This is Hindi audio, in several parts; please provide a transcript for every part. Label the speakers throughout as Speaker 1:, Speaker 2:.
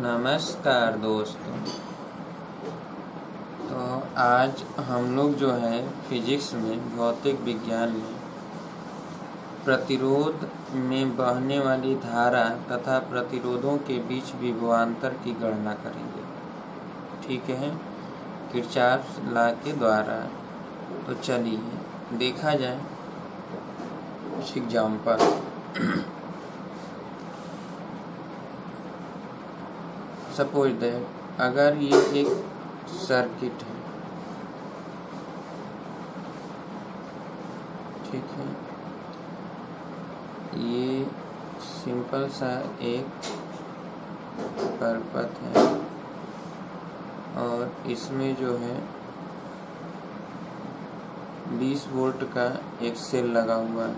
Speaker 1: नमस्कार दोस्तों। तो आज हम लोग जो है फिजिक्स में, भौतिक विज्ञान में प्रतिरोध में बहने वाली धारा तथा प्रतिरोधों के बीच विभवांतर की गणना करेंगे। ठीक है, किरचॉफ लॉ के द्वारा। तो चलिए देखा जाए कुछ एग्जाम्पल। सपोज दैट अगर ये एक सर्किट है, ठीक है, ये सिंपल सा एक परपथ है और इसमें जो है 20 वोल्ट का एक सेल लगा हुआ है।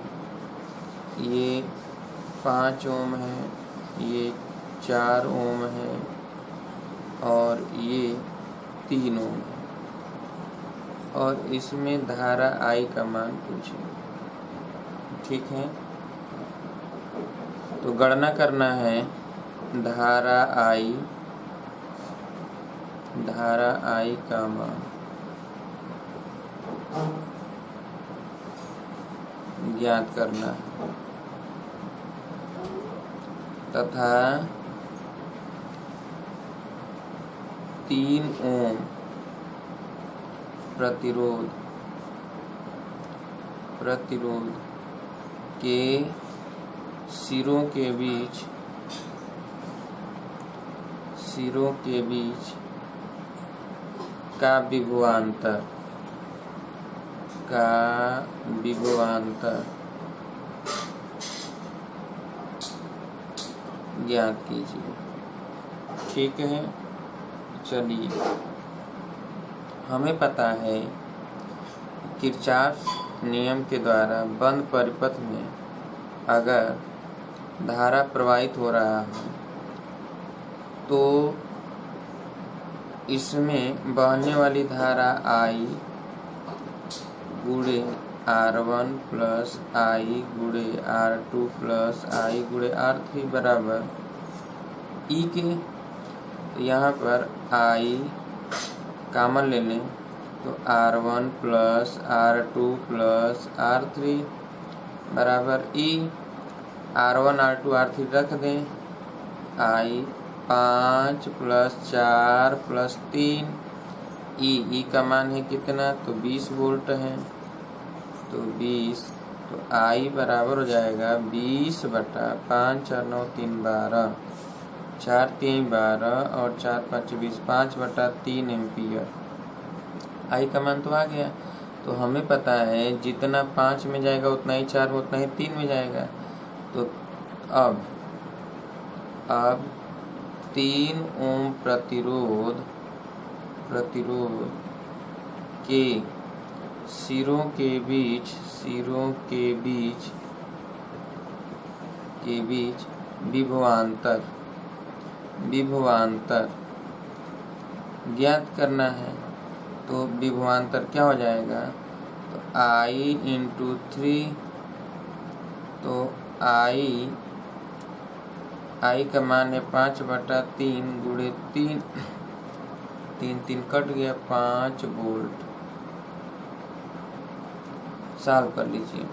Speaker 1: ये 5 ओम है, ये 4 ओम है और ये 3 ओम है और इसमें धारा I का मान पूछे। ठीक है, तो गणना करना है धारा I का मान ज्ञात करना है तथा 3 ओम प्रतिरोध के सिरों के बीच का विभवांतर ज्ञात कीजिए। ठीक है, चलिए हमें पता है किरचॉफ नियम के द्वारा बंद परिपथ में अगर धारा प्रवाहित हो रहा है तो इसमें बहने वाली धारा I गुणे R1 प्लस I गुणे R2 प्लस I गुणे R3 बराबर E के। यहाँ पर I कॉमन ले लें तो R1 plus R2 plus R3 बराबर E। R1 R2 R3 रख दें। I 5 प्लस 4 प्लस 3 E का मान है कितना, तो 20 वोल्ट है, तो 20, तो I बराबर हो जाएगा 20 बटा 5 4 9 3 12, 4 3 12 और 4 5 20, 5 बटा 3 एम्पियर। I का मान तो आ गया। तो हमें पता है जितना 5 में जाएगा उतना ही 4 में, उतना ही 3 में जाएगा। तो अब 3 ओम प्रतिरोध के सिरों के बीच विभवांतर ज्ञात करना है। तो विभवांतर क्या हो जाएगा, तो I इंटू 3, तो I का मान है 5 बटा 3 गुणे 3, 3 कट गया, 5 वोल्ट। सॉल्व कर लीजिए।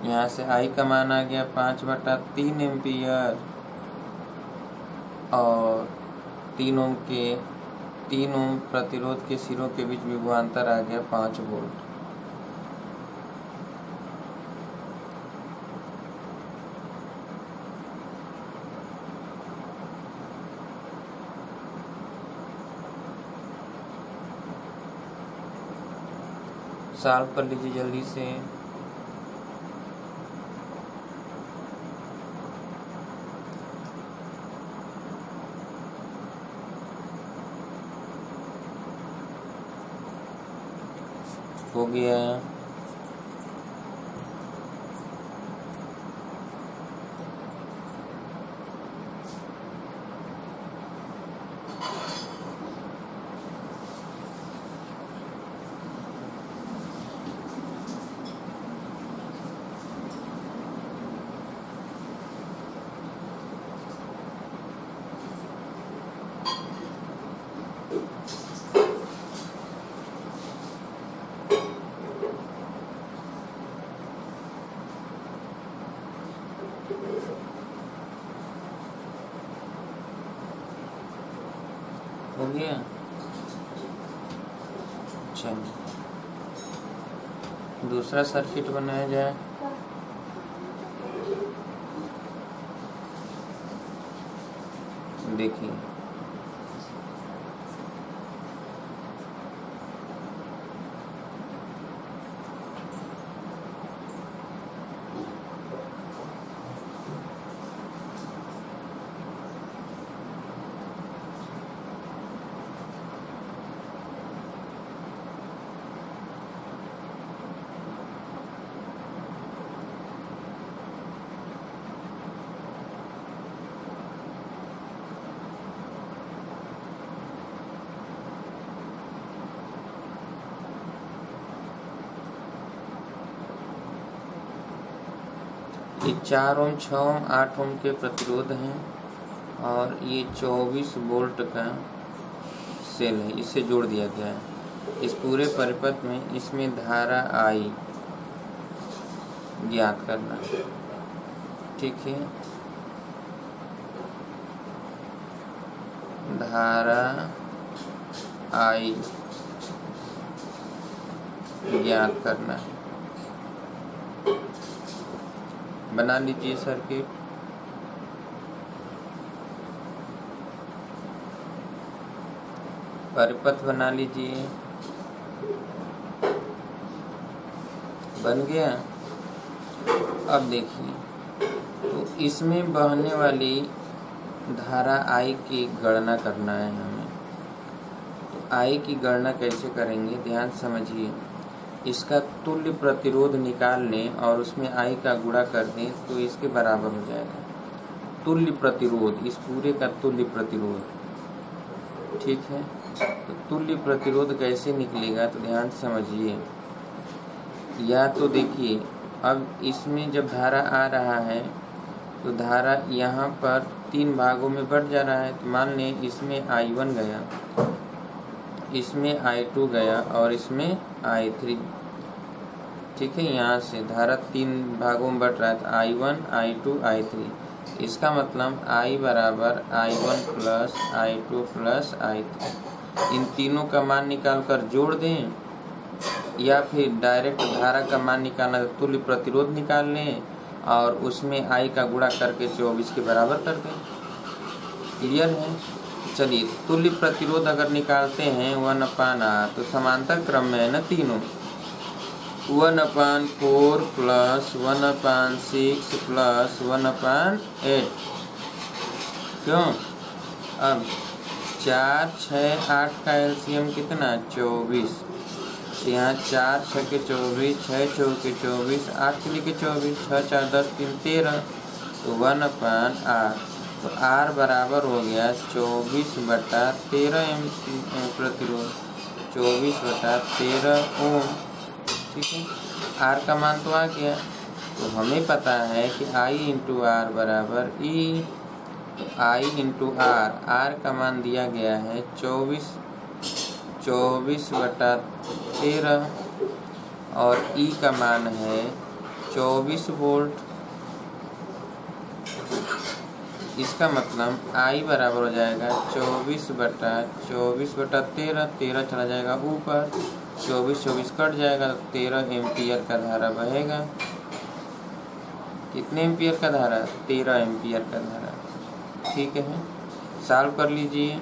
Speaker 1: यहाँ से I का मान आ गया 5 बटा 3 एम्पियर और 3 ओम प्रतिरोध के सिरों के बीच विभवांतर आ गया 5 वोल्ट। सॉल्व कर लीजिए जल्दी से। हो गया। हो गया। चलिए दूसरा सर्किट बनाया जाए। देखिए ये 4 ओम 6 ओम 8 ओम के प्रतिरोध हैं और ये 24 वोल्ट का सेल है, इसे जोड़ दिया गया है। इस पूरे परिपथ में इसमें धारा आई ज्ञात करना है। ठीक है, धारा आई ज्ञात करना है। बना लीजिए सर्किट। परिपथ बना लीजिए। बन गया। अब देखिए, तो इसमें बहने वाली धारा I की गणना करना है हमें। तो I की गणना कैसे करेंगे, ध्यान समझिए। इसका तुल्य प्रतिरोध निकाल लें और उसमें I का गुणा कर दें तो इसके बराबर हो जाएगा। तुल्य प्रतिरोध, इस पूरे का तुल्य प्रतिरोध। ठीक है, तो तुल्य प्रतिरोध कैसे निकलेगा, तो ध्यान समझिए। या तो देखिए, अब इसमें जब धारा आ रहा है तो धारा यहाँ पर 3 भागों में बढ़ जा रहा है। तो मान लें इसमें I1 गया, इसमें I2 गया और इसमें I3। ठीक है, यहाँ से धारा 3 भागों में बढ़ रहा है, तो I1 I2 I3। इसका मतलब I बराबर I1 plus I2 plus I3। इन तीनों का मान निकाल कर जोड़ दें या फिर डायरेक्ट धारा का मान निकालना, तुल्य प्रतिरोध निकाल लें और उसमें I का गुणा करके 24 के बराबर कर दें। क्लियर है। चलिए, तुल्य प्रतिरोध अगर निकालते हैं 1/R, तो समांतर क्रम में है ना तीनों। 1/4 प्लस 1/6 प्लस 1/8। क्यों? अब 4, 6, 8 का एलसीएम कितना, 24। यहाँ 4 6 के 24, 6 4 के 24, 8 के लिए के 24, 6 4 10 3 13। तो 1/R, तो R बराबर हो गया 24/13 प्रतिरोध, 24/13 ओम। ठीक है, R का मान तो आ गया। तो हमें पता है कि I इंटू R बराबर E। तो I इंटू R, R का मान दिया गया है 24/13 और E का मान है 24 वोल्ट। इसका मतलब I बराबर हो जाएगा 24/13, 13 चला जाएगा ऊपर, 24 कट जाएगा, 13 एम्पियर का धारा बहेगा। कितने एम्पियर का धारा, 13 एम्पियर का धारा। ठीक है, सॉल्व कर लीजिए।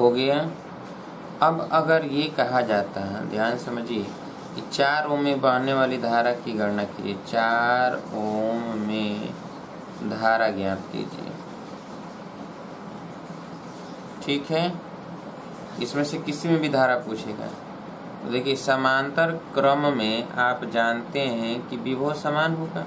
Speaker 1: हो गया। अब अगर ये कहा जाता है, ध्यान समझिए, कि 4 ओम में बहने वाली धारा की गणना कीजिए, 4 ओम में धारा ज्ञात कीजिए। ठीक है, इसमें से किसी में भी धारा पूछेगा तो देखिए समांतर क्रम में आप जानते हैं कि विभव समान होगा।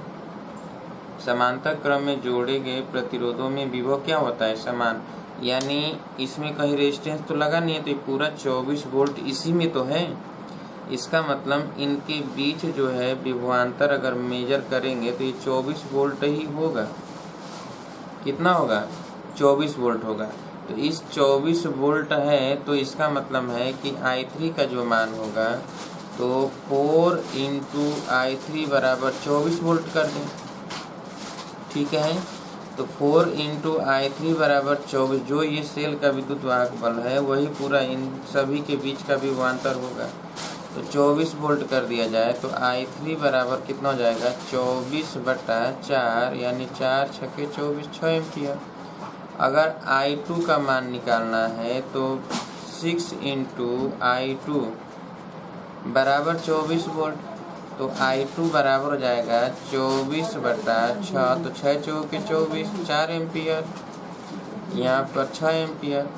Speaker 1: समांतर क्रम में जोड़े गए प्रतिरोधों में विभव क्या होता है, समान। यानी इसमें कहीं रेजिस्टेंस तो लगा नहीं है, तो ये पूरा 24 वोल्ट इसी में तो है। इसका मतलब इनके बीच जो है विभवांतर अगर मेजर करेंगे तो ये 24 वोल्ट ही होगा। कितना होगा, 24 वोल्ट होगा। तो इस 24 वोल्ट है, तो इसका मतलब है कि I3 का जो मान होगा तो 4 इंटू I3 बराबर 24 वोल्ट कर दें। ठीक है, तो 4 इंटू I3 बराबर 24, जो ये सेल का विद्युत वाहक बल है वही पूरा इन सभी के बीच का विभवांतर होगा। तो 24 वोल्ट कर दिया जाए तो I3 बराबर कितना हो जाएगा, 24/4 यानी 4 छके 24, 6 एम्पियर। अगर I2 का मान निकालना है तो 6 इंटू I2 बराबर 24 वोल्ट, तो I2 बराबर हो जाएगा 24/6, तो 6 चौके 24, 4 एम्पियर, यहाँ पर 6 एम्पियर।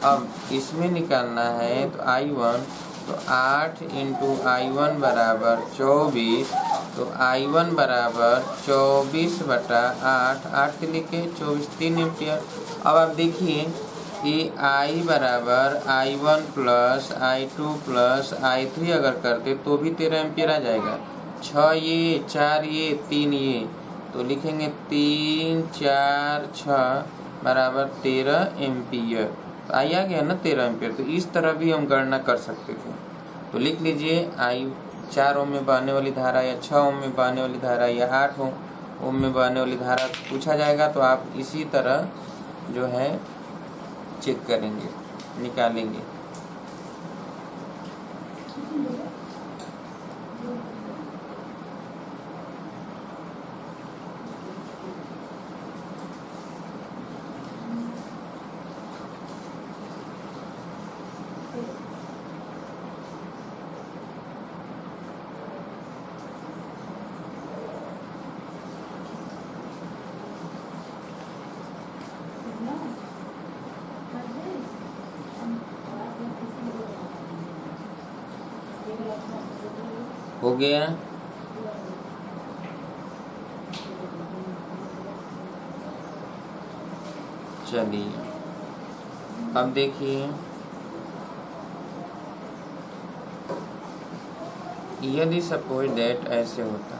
Speaker 1: अब इसमें निकालना है तो I1, तो 8 इंटू I1 बराबर 24, तो I1 बराबर 24/8, 8 के लिखे 24, 3 एम्पियर। अब आप देखिए कि I बराबर I1 plus I2 plus I3 अगर करते तो भी 13 एम्पियर आ जाएगा। 6 ये, 4 ये, 3 ये, तो लिखेंगे 3 4 6 बराबर 13 एम्पियर। तो आई आ गया ना 13 एम्पियर। तो इस तरह भी हम गणना कर सकते थे। तो लिख लीजिए I 4 ओम में बहने वाली धारा या 6 ओम में बहने वाली धारा या 8 ओम में बहने वाली धारा पूछा जाएगा तो आप इसी तरह जो है चेक करेंगे, निकालेंगे। हो गया। चलिए अब देखिए, यदि सपोज दैट ऐसे होता,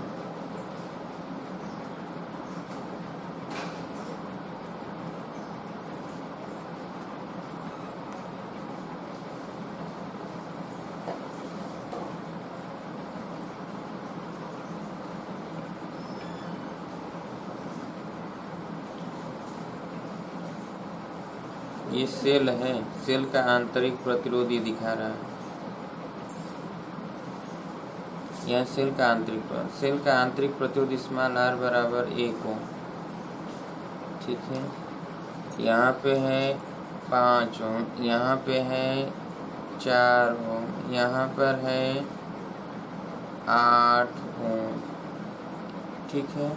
Speaker 1: ये सेल है, सेल का आंतरिक प्रतिरोध ये दिखा रहा है। यह सेल का आंतरिक प्रतिरोध स्मॉल r बराबर 1 ओम। ठीक है, यहाँ पे है 5 ओम, यहाँ पे है 4 ओम, यहाँ पर है 8 ओम। ठीक है,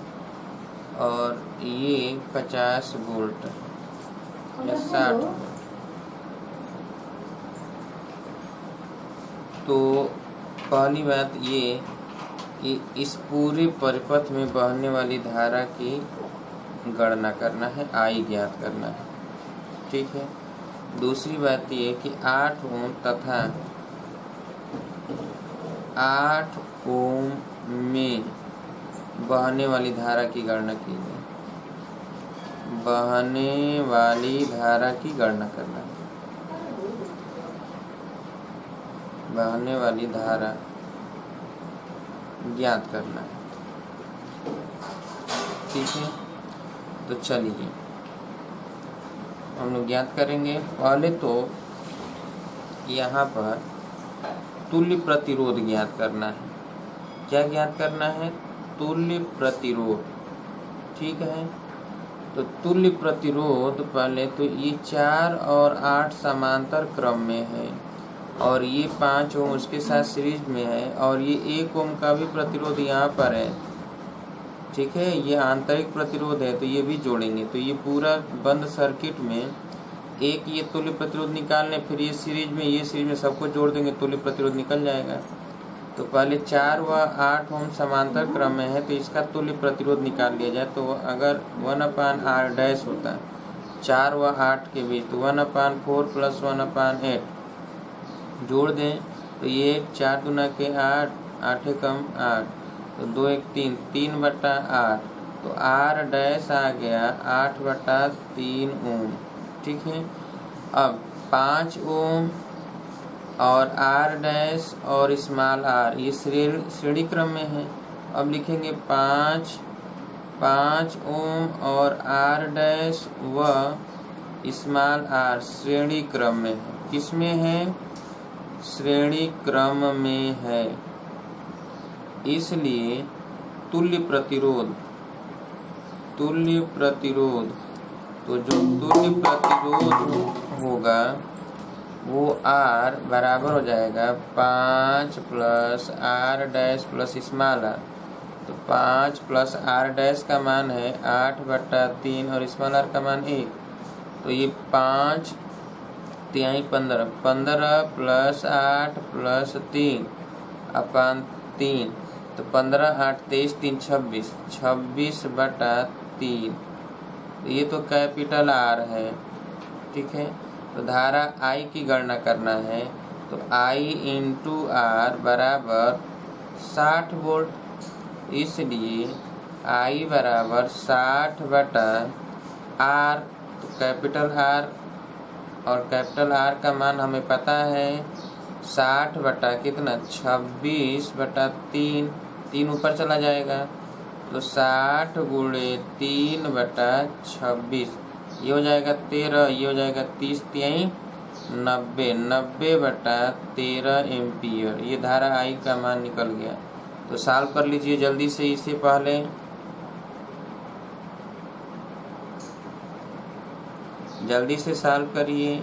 Speaker 1: और ये 50 वोल्ट या 60 वोल्ट। तो पहली बात ये कि इस पूरे परिपथ में बहने वाली धारा की गणना करना है, I ज्ञात करना है। ठीक है, दूसरी बात ये कि 8 ओम तथा 8 ओम में बहने वाली धारा की गणना कीजिए। बहने वाली धारा की गणना करना है, बहने वाली धारा ज्ञात करना है। ठीक है, तो चलिए हम लोग ज्ञात करेंगे। पहले तो यहाँ पर तुल्य प्रतिरोध ज्ञात करना है। क्या ज्ञात करना है, तुल्य प्रतिरोध। ठीक है, तो तुल्य प्रतिरोध पहले तो ये 4 और 8 समांतर क्रम में है और ये 5 ओम उसके साथ सीरीज में है और ये 1 ओम का भी प्रतिरोध यहाँ पर है। ठीक है, ये आंतरिक प्रतिरोध है तो ये भी जोड़ेंगे। तो ये पूरा बंद सर्किट में एक ये तुल्य प्रतिरोध निकाल लें, फिर ये सीरीज में सबको जोड़ देंगे, तुल्य प्रतिरोध निकल जाएगा। तो पहले 4 व 8 ओम समांतर क्रम में है तो इसका तुल्य प्रतिरोध निकाल लिया जाए। तो अगर 1/r डैश होता है 4 व 8 के बीच, तो 1/4 + 1/8 जोड़ दें तो ये 4 दूना के 8, 8 एकम 8, तो 2 एक 3, 3/8, तो r डैश आ गया 8/3 ओम। ठीक है, अब 5 ओम और r डैश और स्मॉल r ये श्रेणी क्रम में है। अब लिखेंगे 5 ओम और r डैश व स्मॉल r श्रेणी क्रम में है। किस में है? श्रेणी क्रम में है। इसलिए तुल्य प्रतिरोध तो जो तुल्य प्रतिरोध होगा वो R बराबर हो जाएगा 5 + r dash plus small r। तो 5 + r डैश का मान है 8/3 और स्मॉल r का मान 1। तो ये 5 तिहाई 15, 15 + 8 + 3/3, तो 15, 8, 23, 3, 26, 26/3। तो ये तो कैपिटल R है। ठीक है, तो धारा I की गणना करना है। तो I × R बराबर 60 वोल्ट। इसलिए I बराबर 60/R। तो कैपिटल R और कैपिटल R का मान हमें पता है 60 बटा कितना 26/3, 3 ऊपर चला जाएगा तो 60 × 3/26, ये हो जाएगा 13, ये हो जाएगा 30, 3, 90, 90/13 एम्पियर। ये धारा I का मान निकल गया। तो सॉल्व कर लीजिए जल्दी से। इससे पहले जल्दी से सॉल्व करिए।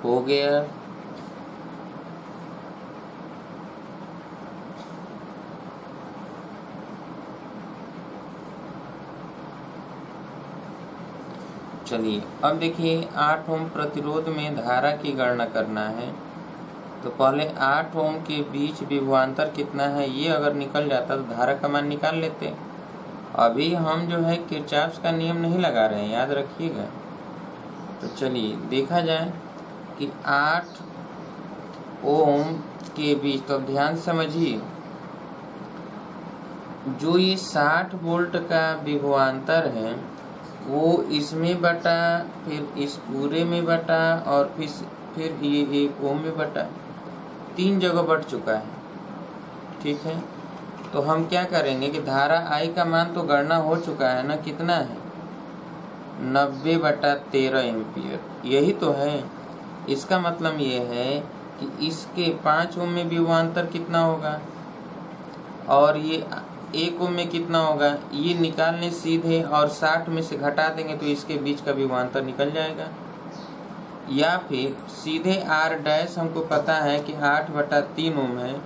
Speaker 1: हो गया। चलिए अब देखिए 8 ओम प्रतिरोध में धारा की गणना करना है। तो पहले 8 ओम के बीच विभवांतर कितना है ये अगर निकल जाता तो धारा का मान निकाल लेते। अभी हम जो है किरचॉफ का नियम नहीं लगा रहे हैं, याद रखिएगा। तो चलिए देखा जाए कि 8 ओम के बीच, तो अब ध्यान समझिए, जो ये 60 वोल्ट का विभवांतर है वो इसमें बटा, फिर इस पूरे में बटा और फिर ये 1 ओम में बटा, 3 जगह बट चुका है। ठीक है, तो हम क्या करेंगे कि धारा I का मान तो गणना हो चुका है ना, कितना है 90/13 एम्पियर, यही तो है। इसका मतलब ये है कि इसके 5 ओम में विभवांतर कितना होगा और ये 1 ओम में कितना होगा, ये निकालने सीधे और 60 में से घटा देंगे तो इसके बीच का विभवांतर निकल जाएगा। या फिर सीधे आर डैश हमको पता है कि 8/3 ओम है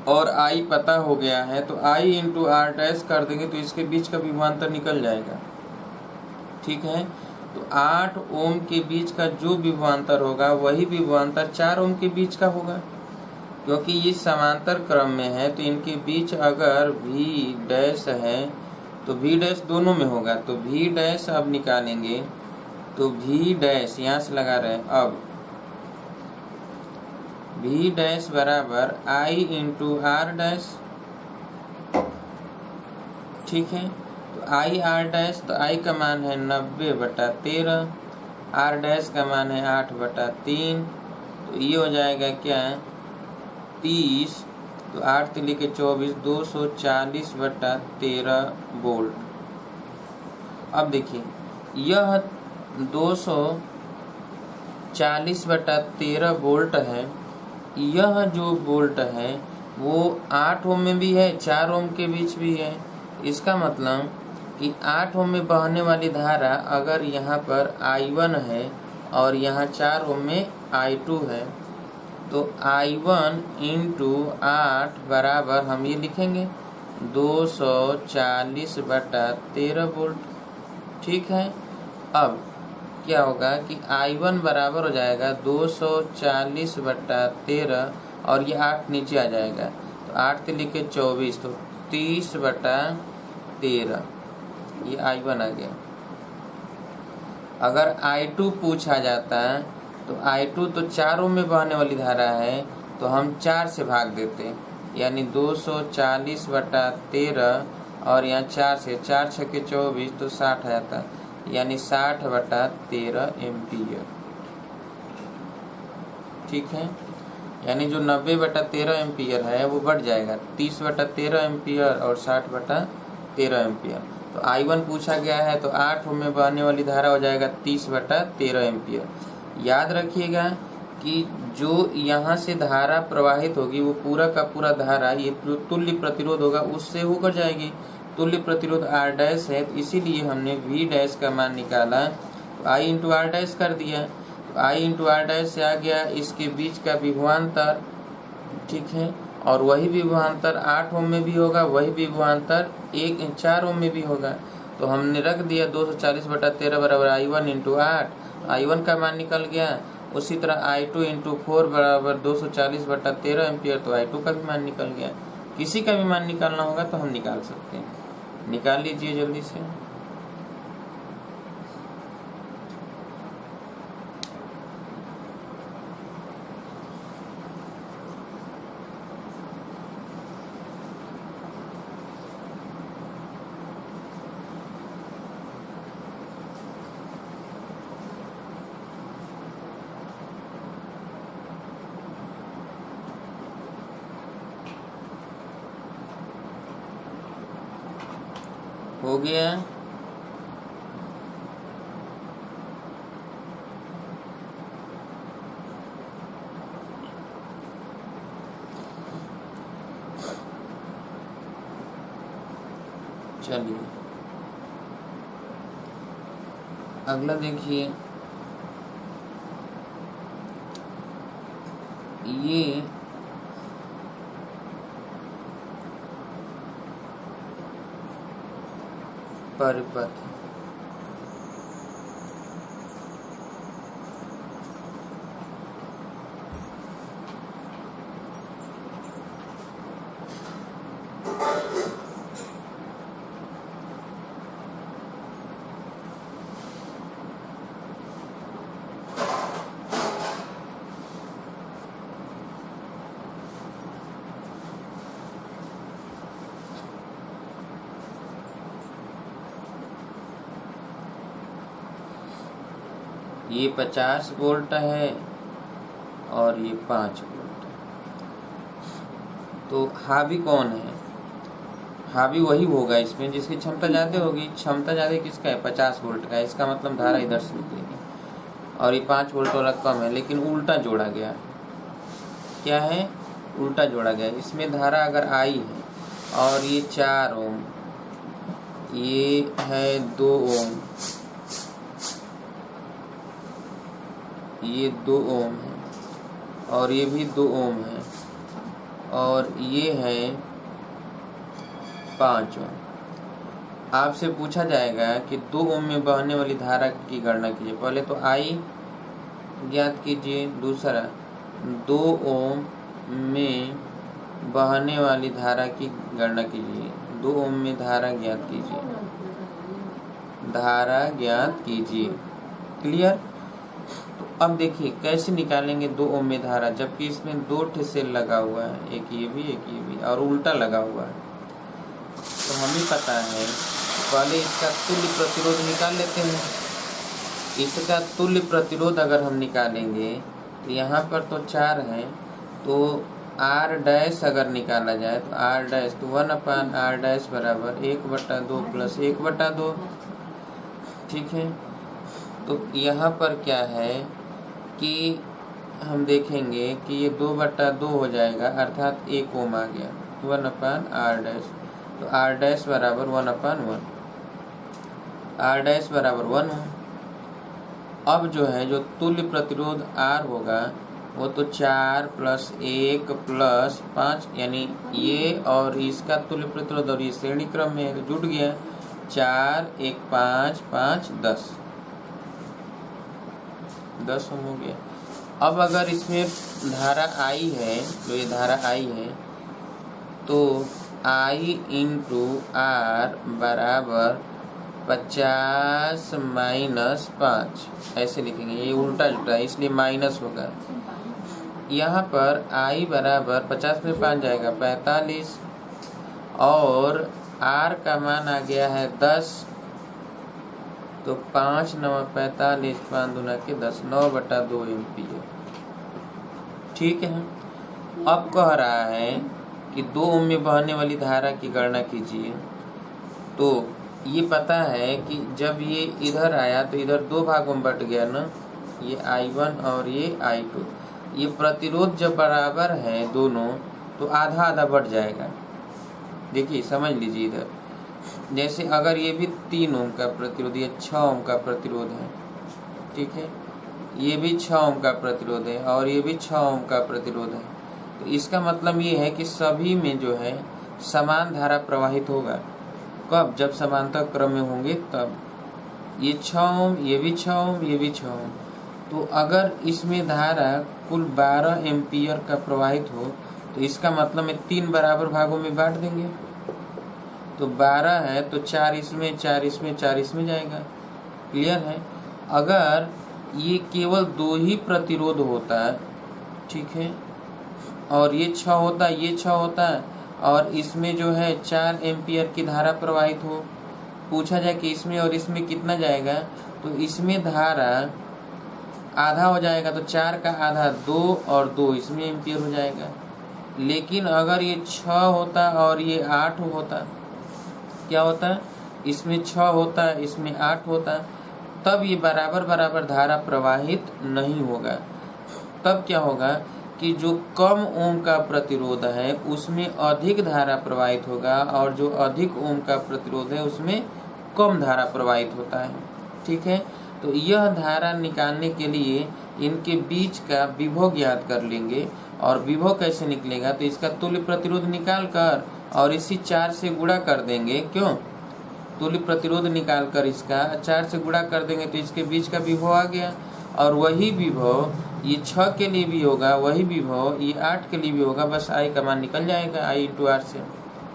Speaker 1: और आई पता हो गया है, तो आई इंटू आर डैश कर देंगे तो इसके बीच का विभवांतर निकल जाएगा। ठीक है, तो 8 ओम के बीच का जो विभवांतर होगा वही विभवांतर 4 ओम के बीच का होगा, क्योंकि ये समांतर क्रम में है। तो इनके बीच अगर भी डैश है तो भी डैश दोनों में होगा, तो भी डैश अब निकालेंगे तो भी डैश यहाँ से लगा रहे हैं। अब भी डैश बराबर आई इंटू आर डैश। ठीक है, तो आई आर डैश, तो आई का मान है 90/13, आर डैश का मान है 8/3, तो ये हो जाएगा क्या 30, तो 8 3 के 24, 240/13 वोल्ट। अब देखिए यह 240/13 वोल्ट है। यह जो वोल्ट है वो 8 ओम में भी है, 4 ओम के बीच भी है। इसका मतलब कि 8 ओम में बहने वाली धारा अगर यहाँ पर I1 है और यहाँ 4 ओम में I2 है, तो I1 इंटू 8 बराबर हम ये लिखेंगे 240/13 वोल्ट। ठीक है, अब क्या होगा कि I1 बराबर हो जाएगा 240/13 और ये 8 नीचे आ जाएगा, तो 8 3 के 24, तो 30/13, ये I1 आ गया। अगर I2 पूछा जाता तो I2 तो 4 ओम में बहने वाली धारा है, तो हम 4 से भाग देते, यानी 240/13 और यहाँ 4 से 4 6 के 24, तो 60 आता, यानी 60/13 एम्पियर। ठीक है, यानी जो 90/13 एम्पियर है वो बढ़ जाएगा 30/13 एम्पियर और 60/13 एम्पियर। तो I1 पूछा गया है, तो 8 ओम में बहने वाली धारा हो जाएगा 30/13 एम्पियर। याद रखिएगा कि जो यहाँ से धारा प्रवाहित होगी वो पूरा का पूरा धारा, ये जो तुल्य प्रतिरोध होगा उससे होकर जाएगी। तुल्य प्रतिरोध R डैश है, तो इसीलिए हमने V डैश का मान निकाला, तो I इंटू आर डैश कर दिया, तो I इंटू आर डैश से आ गया इसके बीच का विभवांतर। ठीक है, और वही विभवांतर 8 ओम में भी होगा, वही विभवांतर 4 ओम में भी होगा। तो हमने रख दिया 240/13 बराबर I1 इंटू 8, I1 का मान निकल गया। उसी तरह I2 इंटू 4 बराबर 240/13 एम्पियर, तो I2 का भी मान निकल गया। किसी का भी मान निकालना होगा तो हम निकाल सकते हैं, निकाल लीजिए जल्दी से। हो गया, चलिए अगला देखिए। ये परिपथ ये 50 वोल्ट है और ये 5 वोल्ट है। तो हावी कौन है? हावी वही होगा इसमें जिसकी क्षमता ज़्यादा होगी। क्षमता ज़्यादा किसका है? 50 वोल्ट का। इसका मतलब धारा इधर से निकलेगी और ये 5 वोल्ट वाला कम है, लेकिन उल्टा जोड़ा गया। क्या है? उल्टा जोड़ा गया। इसमें धारा अगर आई है और ये 4 ओम, ये है 2 ओम, ये 2 ओम है और ये भी 2 ओम है और ये है 5 ओम। आपसे पूछा जाएगा कि 2 ओम में बहने वाली धारा की गणना कीजिए। पहले तो आई ज्ञात कीजिए, दूसरा 2 ओम में बहने वाली धारा की गणना कीजिए। 2 ओम में धारा ज्ञात कीजिए, धारा ज्ञात कीजिए। क्लियर? तो अब देखिए कैसे निकालेंगे 2 ओम में धारा, जबकि इसमें 2 ठे सेल लगा हुआ है, एक ये भी और उल्टा लगा हुआ है। तो हमें पता है, पहले इसका तुल्य प्रतिरोध निकाल लेते हैं। इसका तुल्य प्रतिरोध अगर हम निकालेंगे तो यहाँ पर तो 4 है, तो आर डैश अगर निकाला जाए तो आर डैश तो 1/r डैश बराबर 1/2 प्लस 1/2। ठीक है, तो यहाँ पर क्या है कि हम देखेंगे कि ये 2/2 हो जाएगा, अर्थात 1 ओम आ गया, 1/r डैश। तो r डैश बराबर 1/1, r डैश बराबर 1 ओम। अब जो है जो तुल्य प्रतिरोध R होगा वो तो 4 + 1 + 5, यानी ये और इसका तुल्य प्रतिरोध और ये श्रेणी क्रम में है तो जुड़ गया। 4 1 5 5 10 ओम हो गया। अब अगर इसमें धारा I है, तो ये धारा I है, तो I × R बराबर 50 - 5 ऐसे लिखेंगे। ये उल्टा जुटा है इसलिए माइनस होगा। यहाँ पर I बराबर 50 में 5 जाएगा 45 और R का मान आ गया है 10, तो 5 × 9 = 45, 5 दूना के 10, 9/2 एम्पीयर। ठीक है, अब कह रहा है कि 2 ओम में बहने वाली धारा की गणना कीजिए। तो ये पता है कि जब ये इधर आया तो इधर 2 भागों में बट गया ना, ये I1 और ये I2। ये प्रतिरोध जब बराबर है दोनों तो आधा आधा बढ़ जाएगा। देखिए समझ लीजिए, इधर जैसे अगर ये भी 3 ओम का प्रतिरोध, ये 6 ओम का प्रतिरोध है, ठीक है, ये भी 6 ओम का प्रतिरोध है और ये भी 6 ओम का प्रतिरोध है। तो इसका मतलब ये है कि सभी में जो है समान धारा प्रवाहित होगा। कब? जब समांतर क्रम में होंगे तब। ये 6 ओम, ये भी 6 ओम, ये भी 6 ओम। तो अगर इसमें धारा कुल 12 एम्पीयर का प्रवाहित हो तो इसका मतलब है 3 बराबर भागों में बांट देंगे। तो 12 है तो 4 इसमें, 4 इसमें, 4 इसमें जाएगा। क्लियर है? अगर ये केवल 2 ही प्रतिरोध होता है, ठीक है, और ये 6 होता है, ये 6 होता है और इसमें जो है 4 एम्पीयर की धारा प्रवाहित हो, पूछा जाए कि इसमें और इसमें कितना जाएगा, तो इसमें धारा आधा हो जाएगा, तो 4 का आधा 2 और 2 इसमें एम्पीयर हो जाएगा। लेकिन अगर ये 6 होता और ये 8 होता, क्या होता? इसमें 6 होता, इसमें 8 होता, तब ये बराबर बराबर धारा प्रवाहित नहीं होगा। तब क्या होगा कि जो कम ओम का प्रतिरोध है उसमें अधिक धारा प्रवाहित होगा और जो अधिक ओम का प्रतिरोध है उसमें कम धारा प्रवाहित होता है। ठीक है, तो यह धारा निकालने के लिए इनके बीच का विभव ज्ञात कर लेंगे। और विभव कैसे निकलेगा? तो इसका तुल्य प्रतिरोध निकाल कर और इसी 4 से गुणा कर देंगे। क्यों? तुल्य प्रतिरोध निकाल कर इसका 4 से गुणा कर देंगे तो इसके बीच का विभव आ गया। और वही विभव ये 6 के लिए भी होगा, वही विभव ये 8 के लिए भी होगा, बस I का मान निकल जाएगा I × R से।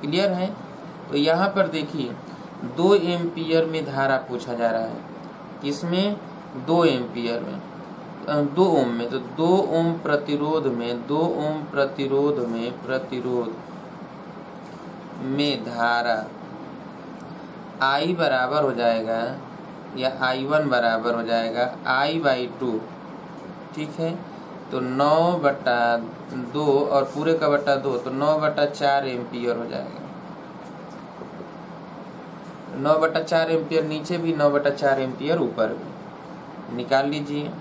Speaker 1: क्लियर है? तो यहाँ पर देखिए 2 एम्पीयर में धारा पूछा जा रहा है। किसमें? 2 एम्पीयर में, 2 ओम में। तो 2 ओम प्रतिरोध में, 2 ओम प्रतिरोध में धारा I बराबर हो जाएगा या I1 बराबर हो जाएगा I/2। ठीक है, तो 9/2 और पूरे का बटा 2, तो 9/4 एम्पीयर हो जाएगा। 9/4 एम्पीयर नीचे भी, 9/4 एम्पीयर ऊपर भी। निकाल लीजिए।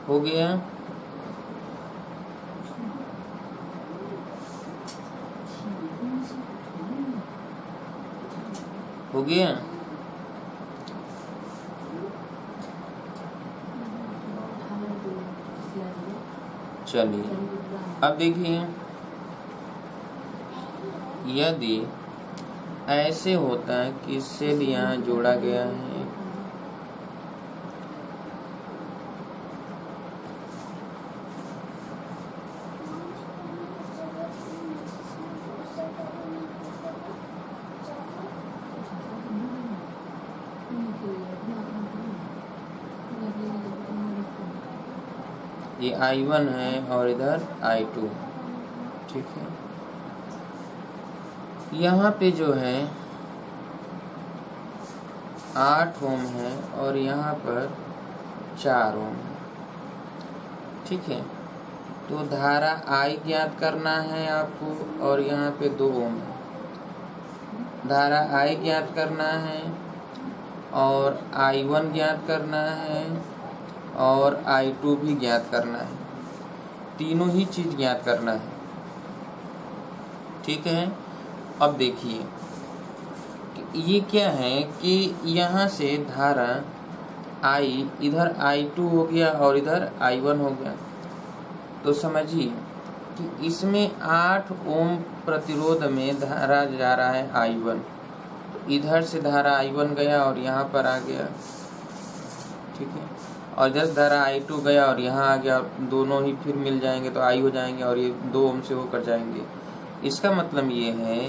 Speaker 1: हो गया। हो गया। चलिए अब देखिए, यदि ऐसे होता है कि सेल यहाँ जोड़ा गया है, ये I1 है और इधर I2, ठीक है। यहाँ पे जो है 8 ओम है और यहाँ पर 4 ओम है, ठीक है। तो धारा I ज्ञात करना है आपको और यहाँ पे 2 ओम है। धारा I ज्ञात करना है और I1 ज्ञात करना है और I2 भी ज्ञात करना है, तीनों ही चीज ज्ञात करना है, ठीक है। अब देखिए ये क्या है कि यहाँ से धारा I इधर I2 हो गया और इधर I1 हो गया, तो समझिए कि इसमें 8 ओम प्रतिरोध में धारा जा रहा है I1, इधर से धारा I1 गया और यहाँ पर आ गया, ठीक है। और इधर धारा I2 गया और यहाँ आ गया, दोनों ही फिर मिल जाएंगे तो I हो जाएंगे और ये 2 ओम से होकर जाएंगे। इसका मतलब ये है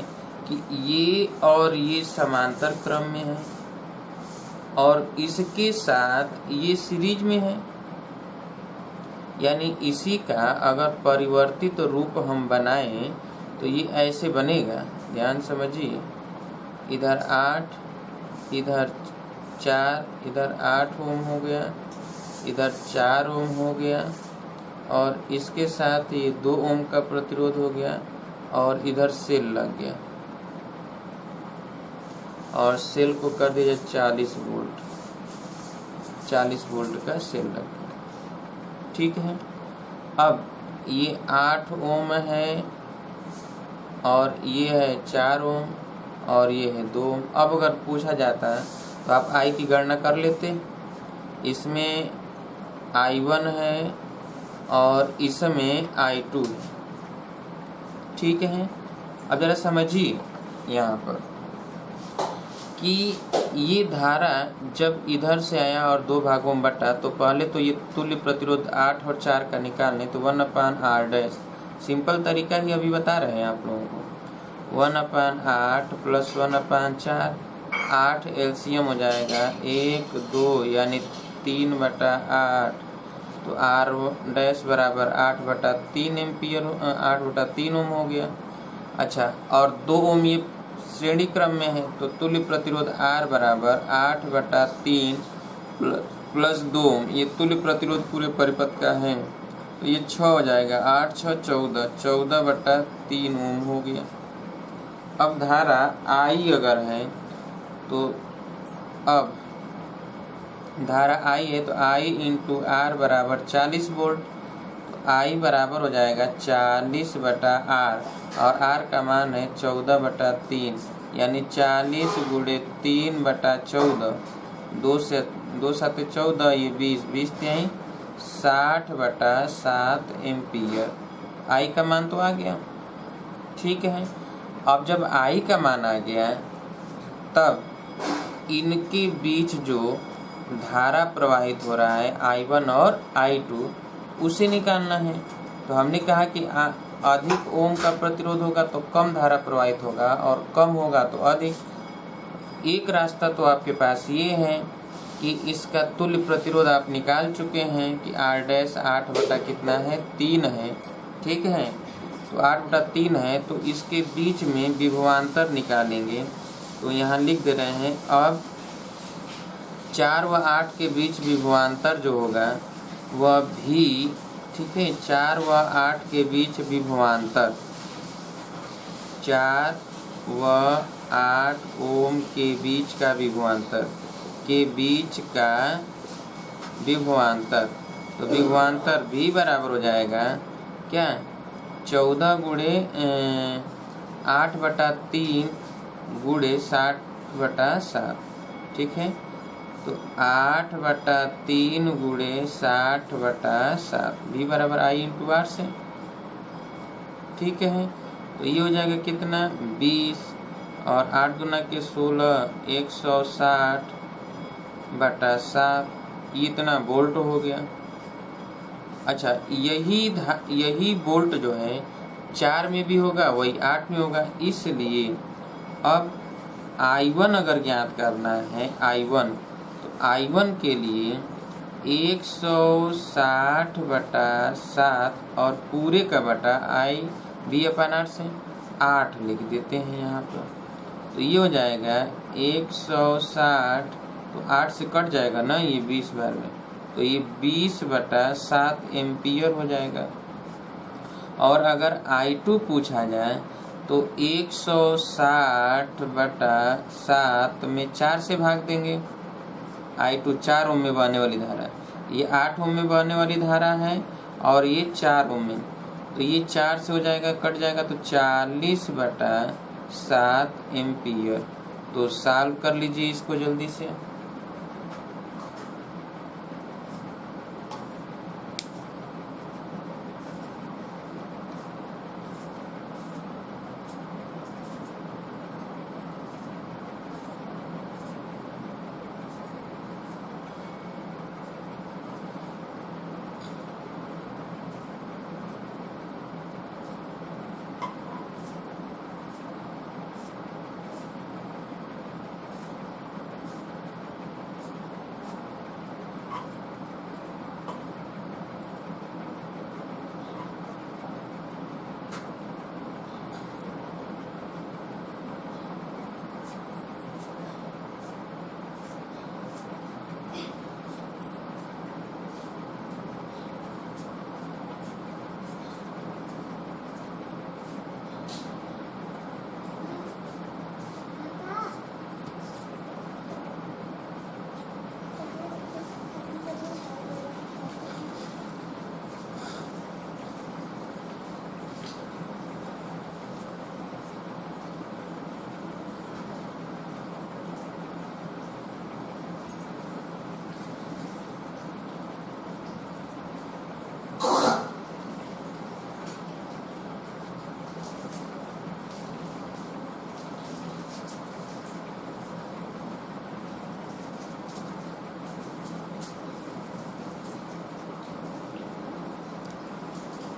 Speaker 1: कि ये और ये समांतर क्रम में है और इसके साथ ये सीरीज में है, यानी इसी का अगर परिवर्तित रूप हम बनाएं तो ये ऐसे बनेगा। ध्यान समझिए, इधर 8, इधर 4, इधर 8 ओम हो गया, इधर 4 ओम हो गया और इसके साथ ये 2 ओम का प्रतिरोध हो गया और इधर सेल लग गया और सेल को कर दिया 40 वोल्ट, 40 वोल्ट का सेल लग गया, ठीक है। अब ये 8 ओम है और ये है 4 ओम और ये है 2 ओम। अब अगर पूछा जाता तो आप I की गणना कर लेते, इसमें I1 है और इसमें I2 है, ठीक है। अब जरा समझिए यहाँ पर कि ये धारा जब इधर से आया और 2 भागों में बटा, तो पहले तो ये तुल्य प्रतिरोध 8 और 4 का निकालने, तो 1/R डैश, सिंपल तरीका ही अभी बता रहे हैं आप लोगों को। 1/8 प्लस 1/4, 8 एलसीएम हो जाएगा 1, 2 यानी 3/8, तो R डैश बराबर 8/3 एम्पियर, 8/3 ओम हो गया। अच्छा, और 2 ओम ये श्रेणी क्रम में है, तो तुल्य प्रतिरोध R बराबर 8/3 प्लस 2 ओम, ये तुल्य प्रतिरोध पूरे परिपथ का है, तो ये 6 हो जाएगा, 8 6 14, 14/3 ओम हो गया। अब धारा I अगर है तो अब धारा I है तो I इंटू R बराबर 40 वोल्ट, तो I बराबर हो जाएगा 40/R और R का मान है 14/3, यानी 40 गुणे 3/14, 2 से 2 7 14, ये 20, 20 3 60/7 एम्पियर। I का मान तो आ गया, ठीक है। अब जब I का मान आ गया तब इनके बीच जो धारा प्रवाहित हो रहा है I1 और I2, उसे निकालना है। तो हमने कहा कि अधिक ओम का प्रतिरोध होगा तो कम धारा प्रवाहित होगा और कम होगा तो अधिक। एक रास्ता तो आपके पास ये है कि इसका तुल्य प्रतिरोध आप निकाल चुके हैं कि R डैश 8 बटा कितना है 3 है, ठीक है। तो 8/3 है, तो इसके बीच में विभवांतर निकालेंगे, तो यहाँ लिख दे रहे हैं। अब 4 व 8 के बीच विभवांतर जो होगा वह भी, ठीक है, 4 व 8 के बीच विभवांतर, 4 व 8 ओम के बीच का विभवांतर, के बीच का विभवांतर तो विभवांतर भी बराबर हो जाएगा क्या, 14 गुणे 8/3 गुणे 60/7। ठीक है, तो 8/3 गुणे 60/7 भी बराबर आई इंटू आर से। ठीक है, तो ये हो जाएगा कितना 20 और 8 दूना के 16 160/7, ये इतना वोल्ट हो गया। अच्छा, यही वोल्ट जो है 4 में भी होगा, वही 8 में होगा, इसलिए अब I1 अगर ज्ञात करना है I1, तो I1 के लिए 160/7 और पूरे का बटा I/V/R से 8 लिख देते हैं यहाँ पर। तो ये हो जाएगा 160, तो 8 से कट जाएगा ना ये 20 बार में, तो ये 20/7 एम्पियर हो जाएगा। और अगर I2 पूछा जाए तो 160/7 में 4 से भाग देंगे। I2 4 ओम में बहने वाली धारा, ये 8 ओम में बहने वाली धारा है और ये 4 ओम में, तो ये 4 से हो जाएगा, कट जाएगा, तो 40/7 एम्पियर। तो सॉल्व कर लीजिए इसको जल्दी से।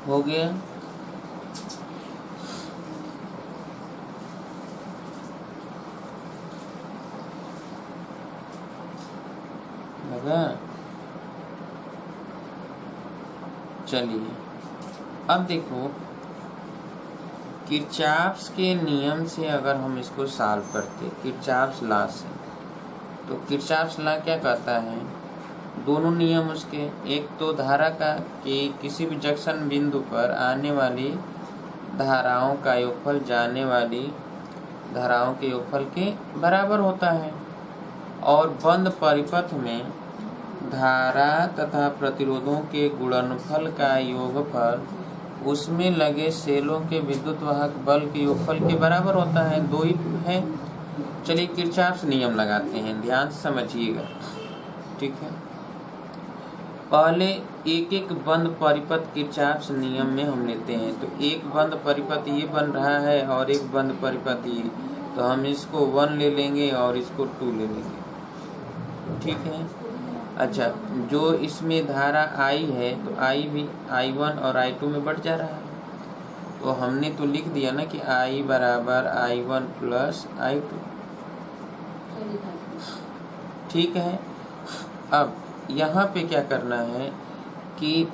Speaker 1: हो गया। लगा। चलिए अब देखो, किरचॉफ्स के नियम से अगर हम इसको सॉल्व करते, किरचॉफ्स लॉ से, तो किरचॉफ्स लॉ क्या कहता है, दोनों नियम उसके, एक तो धारा का कि किसी भी जंक्शन बिंदु पर आने वाली धाराओं का योगफल जाने वाली धाराओं के योगफल के बराबर होता है, और बंद परिपथ में धारा तथा प्रतिरोधों के गुणनफल का योगफल उसमें लगे सेलों के विद्युत वाहक बल के योगफल के बराबर होता है। दो ही है। चलिए किरचॉफ्स नियम लगाते हैं, ध्यान से समझिएगा। ठीक है, पहले एक एक बंद परिपथ किरचॉफ्स नियम में हम लेते हैं। तो एक बंद परिपथ ये बन रहा है और एक बंद परिपथ ये, तो हम इसको 1 ले लेंगे और इसको 2 ले लेंगे। ठीक है। अच्छा, जो इसमें धारा I है तो I भी I1 और I2 में बढ़ जा रहा है, तो हमने तो लिख दिया ना कि I बराबर I1 प्लस I2। ठीक है। अब यहाँ पे क्या करना है कि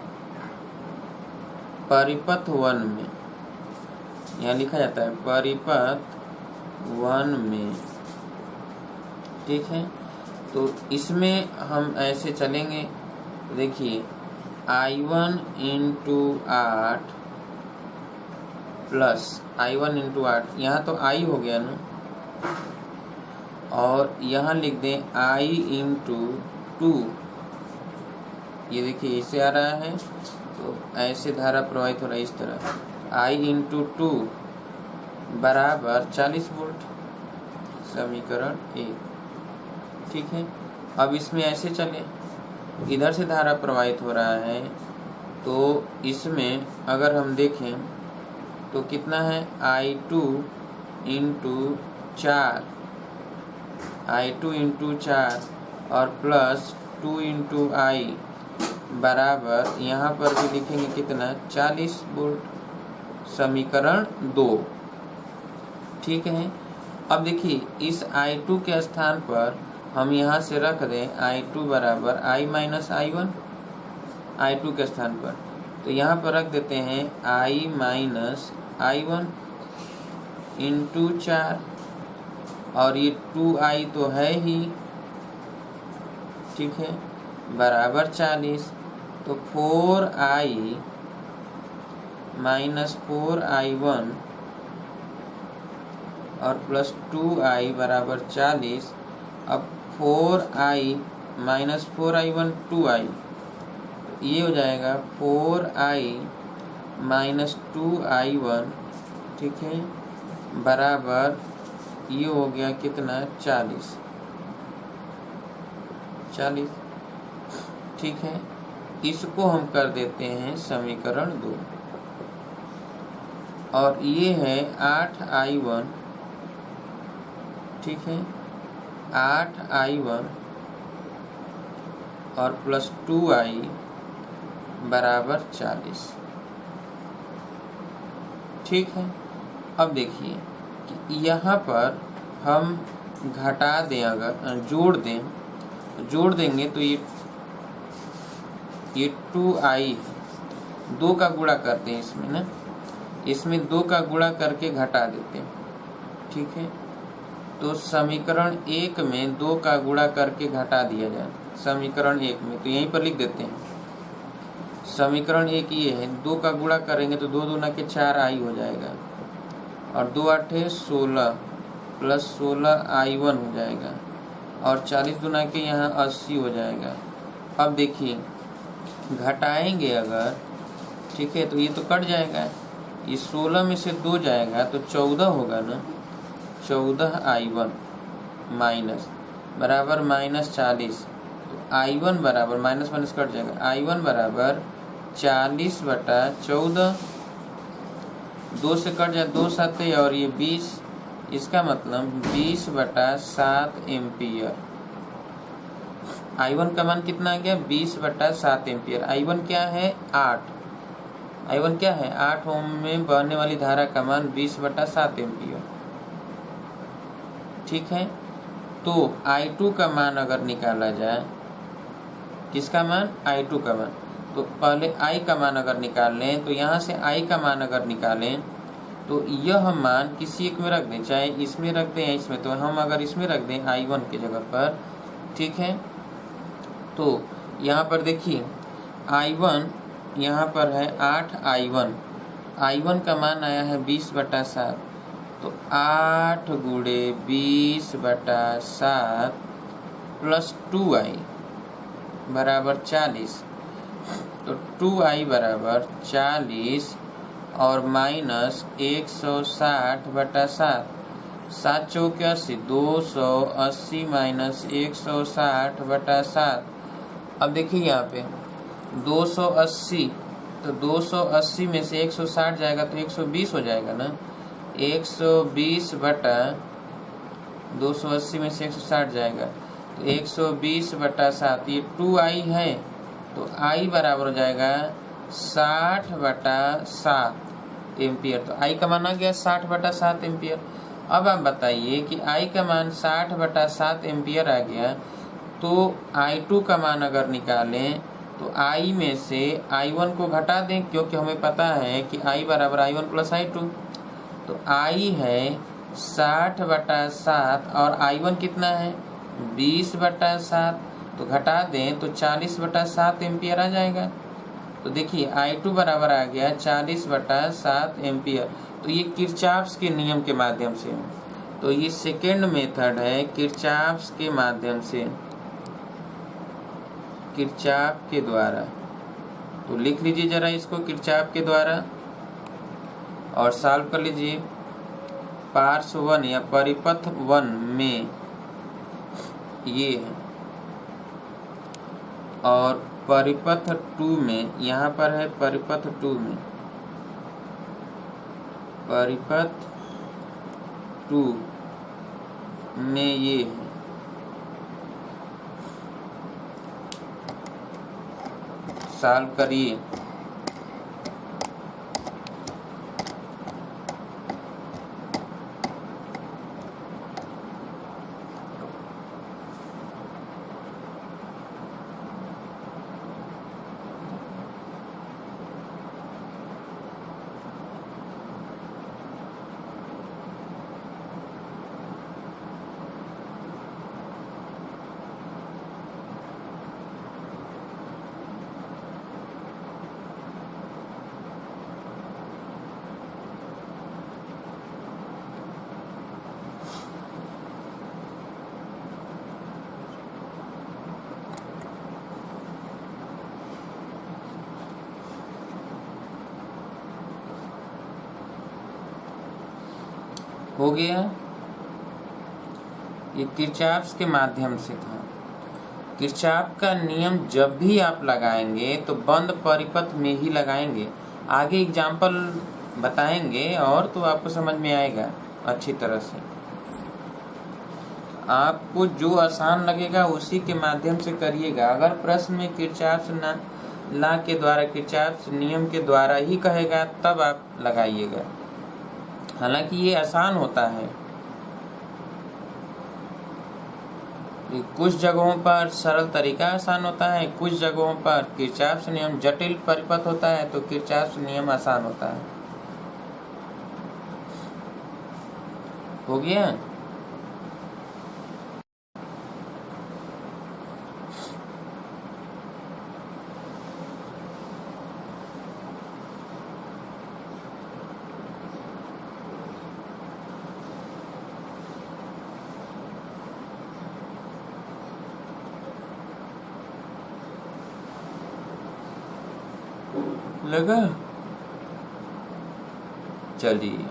Speaker 1: परिपथ 1 में, यहाँ लिखा जाता है परिपथ 1 में, ठीक है, तो इसमें हम ऐसे चलेंगे। देखिए I1 into 8 plus I1 into 8, यहाँ तो I हो गया ना, और यहाँ लिख दें I इंटू 2 ये देखिए ऐसे आ रहा है, तो ऐसे धारा प्रवाहित हो रहा है इस तरह, I इंटू 2 बराबर 40 वोल्ट, समीकरण 1। ठीक है, अब इसमें ऐसे चले, इधर से धारा प्रवाहित हो रहा है, तो इसमें अगर हम देखें तो कितना है, I2 इंटू 4, I2 इंटू 4 और प्लस 2 इंटू I बराबर, यहाँ पर भी लिखेंगे कितना, 40 वोल्ट, समीकरण 2। ठीक है, अब देखिए इस I2 के स्थान पर हम यहाँ से रख दें I2 बराबर I माइनस I1, I2 के स्थान पर, तो यहाँ पर रख देते हैं I माइनस I1 इंटू 4, और ये 2I तो है ही, ठीक है, बराबर 40, तो 4I माइनस 4I1 और प्लस 2I बराबर 40। अब 4I माइनस 4I1 2I, ये हो जाएगा 4I माइनस 2I1, ठीक है, बराबर ये हो गया कितना, 40। ठीक है, इसको हम कर देते हैं समीकरण 2, और ये है 8I1, ठीक है, 8I1 और प्लस 2I बराबर 40। ठीक है, अब देखिए कि यहाँ पर हम घटा दें, अगर जोड़ देंगे तो ये 2I, 2 का गुणा करते हैं इसमें ना, इसमें 2 का गुणा करके घटा देते हैं। ठीक है, तो समीकरण 1 में 2 का गुणा करके घटा दिया जाए, समीकरण 1 में, तो यहीं पर लिख देते हैं समीकरण 1 ये है, 2 का गुणा करेंगे तो 2 दूना के 4I हो जाएगा, और 2 8 16 प्लस 16I1 हो जाएगा, और 40 दूना के यहाँ 80 हो जाएगा। अब देखिए घटाएंगे अगर, ठीक है, तो ये तो कट जाएगा, ये 16 में से 2 जाएगा तो 14 होगा ना, 14I1 माइनस बराबर माइनस 40, तो I1 बराबर माइनस माइनस कट जाएगा, I1 बराबर 40 बटा 14, 2 से कट जाए 2 7 और ये 20, इसका मतलब 20 बटा 7 एम्पियर। I1 का मान कितना आ गया, 20 बटा 7 एम्पियर। I1 क्या है, 8, I1 क्या है, 8 ओम में बहने वाली धारा का मान 20 बटा 7 एम्पियर। ठीक है, तो I2 का मान अगर निकाला जाए, किसका मान, I2 का मान, तो पहले I का मान अगर निकाल लें, तो यहाँ से I का मान अगर निकालें तो यह मान किसी एक में रख दें, चाहे इसमें रख दें या इसमें, तो हम अगर इसमें रख दें I1 की जगह पर, ठीक है, तो यहाँ पर देखिए I1 यहाँ पर है 8I1, I1 का मान आया है 20 बटा 7, तो 8 गुणे 20 बटा 7 प्लस 2I बराबर 40, तो 2I बराबर 40 और माइनस 160 बटा 7, 7 चौके 80, 280 माइनस 160 बटा 7। अब देखिए यहाँ पे 280, तो 280 में से 160 जाएगा तो 120 हो जाएगा ना, 120 बटा 280 में से 160 जाएगा तो 120 बटा 7, ये 2I है, तो I बराबर हो जाएगा 60 बटा 7 एम्पियर। तो I का मान आ गया 60 बटा 7 एम्पियर। अब आप बताइए कि I का मान 60 बटा 7 एम्पियर आ गया, तो I2 का मान अगर निकालें तो I में से I1 को घटा दें, क्योंकि हमें पता है कि I बराबर I1 प्लस I2, तो I है 60 बटा 7 और I1 कितना है 20 बटा 7, तो घटा दें तो 40 बटा 7 एम्पियर आ जाएगा। तो देखिए I2 बराबर आ गया 40 बटा 7 एम्पियर। तो ये किरचॉफ्स के नियम के माध्यम से, तो ये सेकेंड मेथड है किरचॉफ्स के माध्यम से। किरचॉफ के द्वारा। तो लिख लीजिए जरा इसको किरचॉफ के द्वारा और सॉल्व कर लीजिए। पार्श्व 1 या परिपथ 1 में ये है और परिपथ 2 में, यहाँ पर है परिपथ 2 में, परिपथ 2 में ये है। सॉल्व करिए। हो गया। ये किरचॉफ के माध्यम से था। किरचॉफ का नियम जब भी आप लगाएंगे तो बंद परिपथ में ही लगाएंगे। आगे एग्जाम्पल बताएंगे और तो आपको समझ में आएगा अच्छी तरह से। आपको जो आसान लगेगा उसी के माध्यम से करिएगा। अगर प्रश्न में किरचॉफ लॉ के द्वारा, किरचॉफ नियम के द्वारा ही कहेगा तब आप लगाइएगा। हालांकि ये आसान होता है, कुछ जगहों पर सरल तरीका आसान होता है, कुछ जगहों पर किरचॉफ नियम जटिल परिपथ होता है तो किरचॉफ नियम आसान होता है। हो गया। लगा। चलिए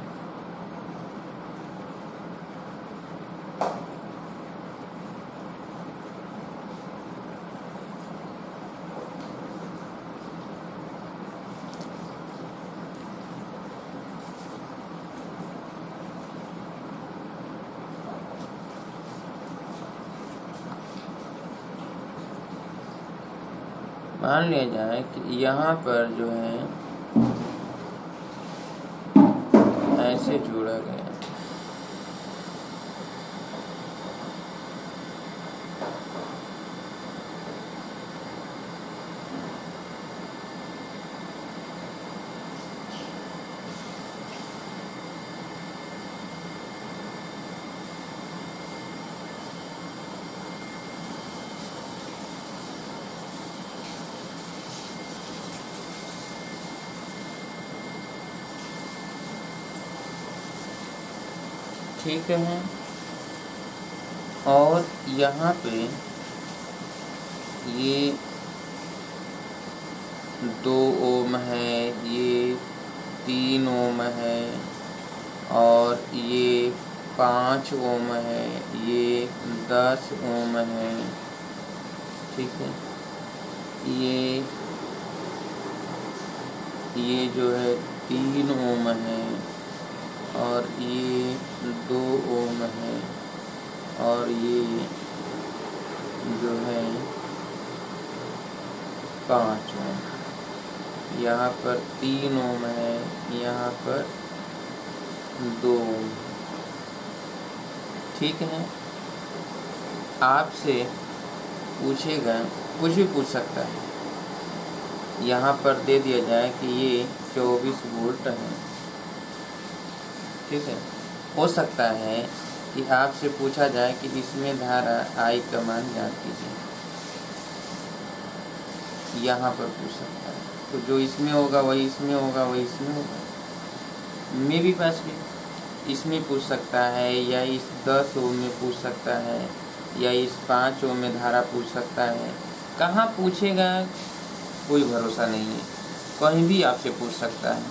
Speaker 1: मान लिया जाए कि यहाँ पर जो है ऐसे जोड़ा गया, ठीक है। और यहाँ पे ये 2 ओम है, ये 3 ओम है और ये 5 ओम है, ये 10 ओम है। ठीक है। ये जो है 3 ओम है और ये 2 ओम है और ये जो है 5 ओम। यहाँ पर 3 ओम है, यहाँ पर 2 ओम। ठीक है। आपसे पूछेगा, कुछ भी पूछ सकता है। यहाँ पर दे दिया जाए कि ये 24 वोल्ट है। ठीक है। हो सकता है कि आपसे पूछा जाए कि इसमें धारा I का मान ज्ञात कीजिए, यहाँ पर पूछ सकता है। तो जो इसमें होगा वही इसमें होगा, वही इसमें होगा। मे भी पास भी इसमें पूछ सकता है, या इस 10 ओम में पूछ सकता है, या इस 5 ओम में धारा पूछ सकता है। कहाँ पूछेगा कोई भरोसा नहीं है, कहीं भी आपसे पूछ सकता है।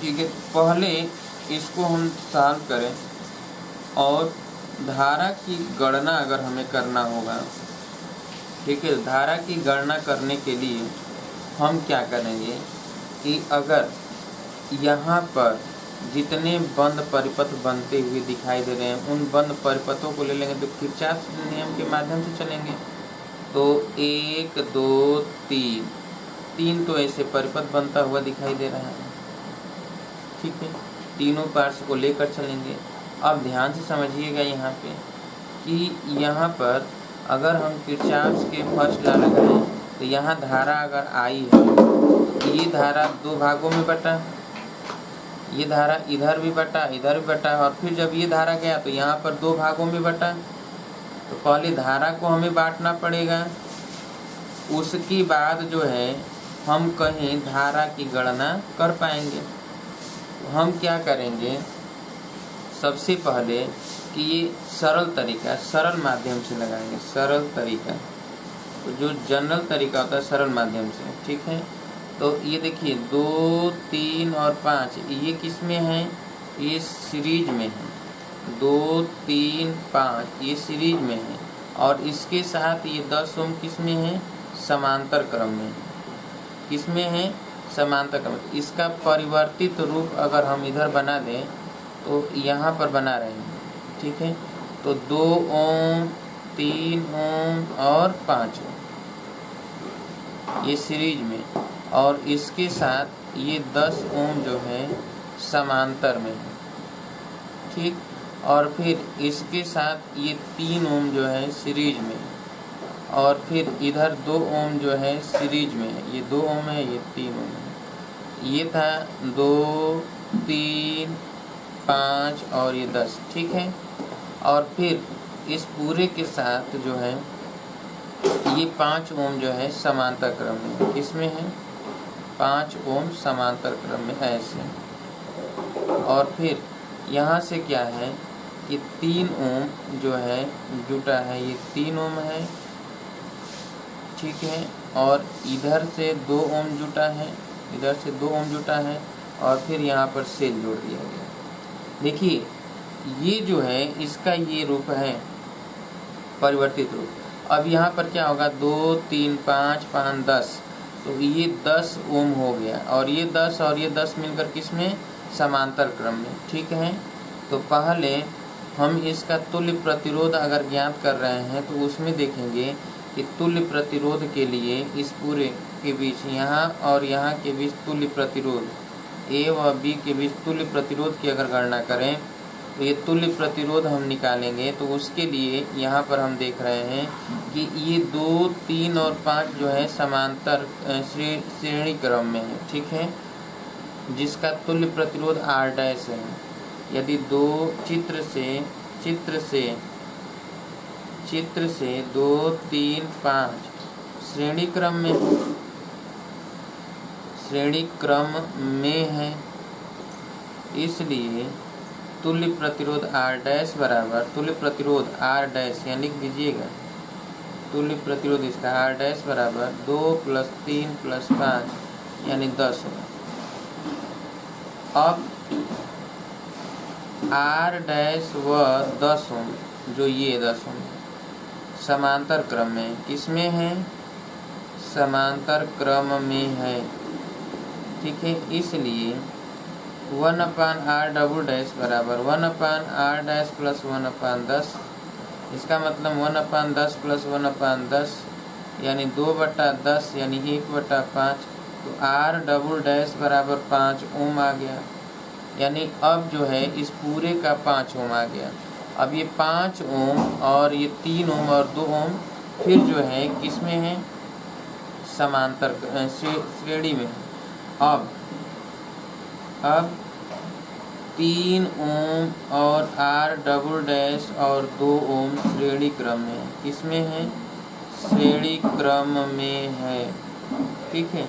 Speaker 1: ठीक है, पहले इसको हम सॉल्व करें और धारा की गणना अगर हमें करना होगा, ठीक है, धारा की गणना करने के लिए हम क्या करेंगे कि अगर यहाँ पर जितने बंद परिपथ बनते हुए दिखाई दे रहे हैं उन बंद परिपथों को ले लेंगे तो किरचॉफ नियम के माध्यम से चलेंगे। तो 1 2 3 तो ऐसे परिपथ बनता हुआ दिखाई दे रहा है। ठीक है, तीनों पार्ट्स को लेकर चलेंगे। अब ध्यान से समझिएगा यहाँ पे कि यहाँ पर अगर हम किरचॉफ के फर्स्ट लॉ लगाएं तो यहाँ धारा अगर आई है तो ये धारा दो भागों में बटा, ये धारा इधर भी बटा इधर भी बटा, और फिर जब ये धारा गया तो यहाँ पर दो भागों में बटा। तो पहले धारा को हमें बांटना पड़ेगा, उसके बाद जो है हम कहीं धारा की गणना कर पाएंगे। तो हम क्या करेंगे, सबसे पहले कि ये सरल तरीका, सरल माध्यम से लगाएंगे, सरल तरीका। तो जो जनरल तरीका होता है सरल माध्यम से, ठीक है। तो ये देखिए 2 3 और 5 ये किस में है, ये सीरीज में है। 2 3 5 ये सीरीज में है और इसके साथ ये 10 ओम किस में है, समांतर क्रम में है। किस में है, समांतर क्रम। इसका परिवर्तित रूप अगर हम इधर बना दें तो यहाँ पर बना रहे हैं, ठीक है। तो 2 ओम 3 ओम और 5 ओम ये सीरीज में, और इसके साथ ये 10 ओम जो है समांतर में है, ठीक। और फिर इसके साथ ये 3 ओम जो है सीरीज में, और फिर इधर 2 ओम जो है सीरीज में है। ये 2 ओम है, ये 3 ओम है। ये था 2 3 5 और ये 10, ठीक है। और फिर इस पूरे के साथ जो है ये 5 ओम जो है समांतर क्रम में, किसमें है, 5 ओम समांतर क्रम में ऐसे। और फिर यहाँ से क्या है कि 3 ओम जो है जुटा है, ये 3 ओम है, ठीक है। और इधर से 2 ओम जुटा है, इधर से 2 ओम जुटा है, और फिर यहाँ पर सेल जोड़ दिया गया। देखिए ये जो है इसका ये रूप है परिवर्तित रूप। अब यहाँ पर क्या होगा, 2 3 5 5 10, तो ये 10 ओम हो गया, और ये 10 और ये 10 मिलकर किसमें, समांतर क्रम में, ठीक है। तो पहले हम इसका तुल्य प्रतिरोध अगर ज्ञात कर रहे हैं तो उसमें देखेंगे कि तुल्य प्रतिरोध के लिए इस पूरे के बीच यहाँ और यहाँ के बीच तुल्य प्रतिरोध, ए व बी के बीच तुल्य प्रतिरोध की अगर गणना करें तो ये तुल्य प्रतिरोध हम निकालेंगे। तो उसके लिए यहाँ पर हम देख रहे हैं कि ये 2 3 और 5 जो है समांतर श्रेणी क्रम में है, ठीक है, जिसका तुल्य प्रतिरोध R डैश है। यदि दो चित्र से 2 3 5 श्रेणी क्रम में है, इसलिए तुल्य प्रतिरोध R डैश बराबर, तुल्य प्रतिरोध R डैश यहाँ लिख दीजिएगा, तुल्य प्रतिरोध इसका R डैश बराबर 2 + 3 + 5 यानी 10 होगा। अब R डैश व 10 ओम जो ये 10 ओम समांतर क्रम में, किसमें है, समांतर क्रम में है, ठीक है। इसलिए 1/R डबल डैश बराबर 1/R डैश + 1/10, इसका मतलब 1/10 + 1/10 यानी 2/10 यानी 1/5। तो R डबल डैश बराबर 5 ओम आ गया, यानी अब जो है इस पूरे का 5 ओम आ गया। अब ये 5 ओम और ये 3 ओम और 2 ओम फिर जो है किस में है, समांतर श्रेणी में। अब 3 ओम और R डबल डैश और 2 ओम श्रेणी क्रम में, किसमें है, श्रेणी क्रम में है, ठीक है।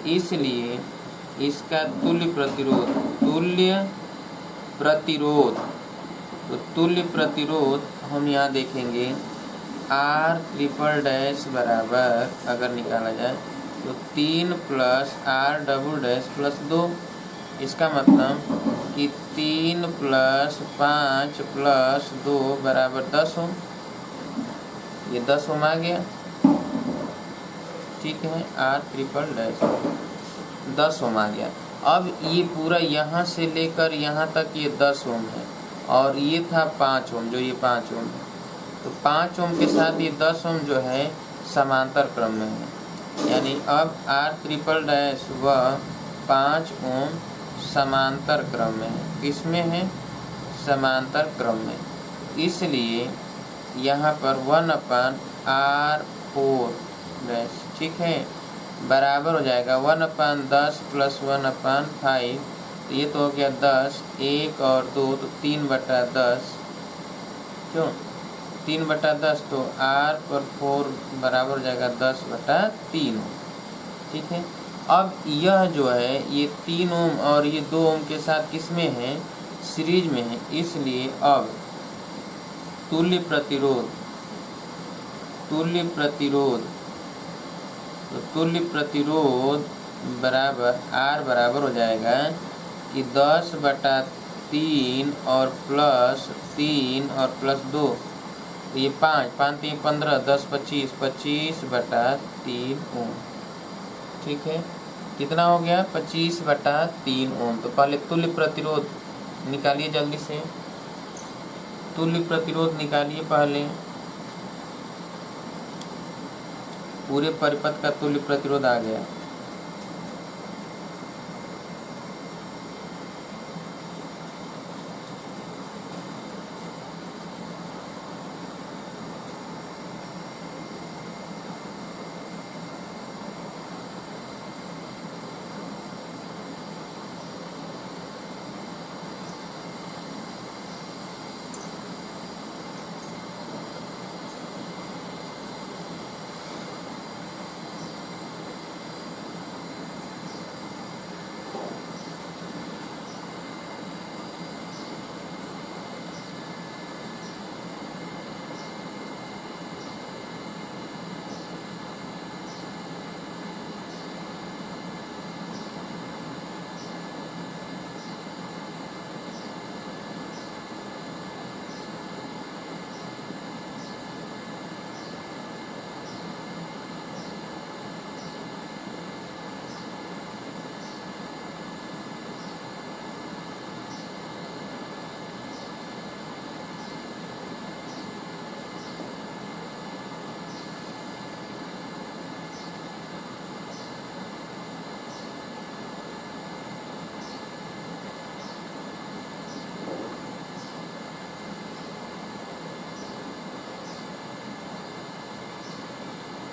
Speaker 1: इसलिए इसका तुल्य प्रतिरोध, तो तुल्य प्रतिरोध हम यहाँ देखेंगे आर ट्रिपल डैश बराबर अगर निकाला जाए तो 3 plus R double dash plus 2। इसका मतलब कि 3 प्लस 5 प्लस 2 बराबर 10 ओम। ये 10 ओम आ गया। ठीक है, आर ट्रिपल डैश 10 ओम आ गया। अब ये पूरा यहाँ से लेकर यहाँ तक ये 10 ओम है और ये था 5 ओम, जो ये 5 ओम है। तो 5 ओम के साथ ये 10 ओम जो है समांतर क्रम में है, यानी अब आर ट्रिपल डैश व 5 ओम समांतर क्रम में है। किसमें है? समांतर क्रम में। इसलिए यहाँ पर 1/R4 डैश, ठीक है, बराबर हो जाएगा 1/10 प्लस 1/5। तो ये तो हो गया 10, 1 और 2 तो 3/10। क्यों 3/10? तो R/4 बराबर हो जाएगा 10/3। ठीक है, अब यह जो है ये 3 ओम और ये 2 ओम के साथ किसमें है? सीरीज में है। इसलिए अब तुल्य प्रतिरोध तो तुल्य प्रतिरोध बराबर R बराबर हो जाएगा कि 10/3 और प्लस 3 और प्लस 2, तो ये 5 3 15 10 25 25/3 ओम। ठीक है, कितना हो गया? 25/3 ओम। तो पहले तुल्य प्रतिरोध निकालिए, जल्दी से तुल्य प्रतिरोध निकालिए। पहले पूरे परिपथ का तुल्य प्रतिरोध आ गया।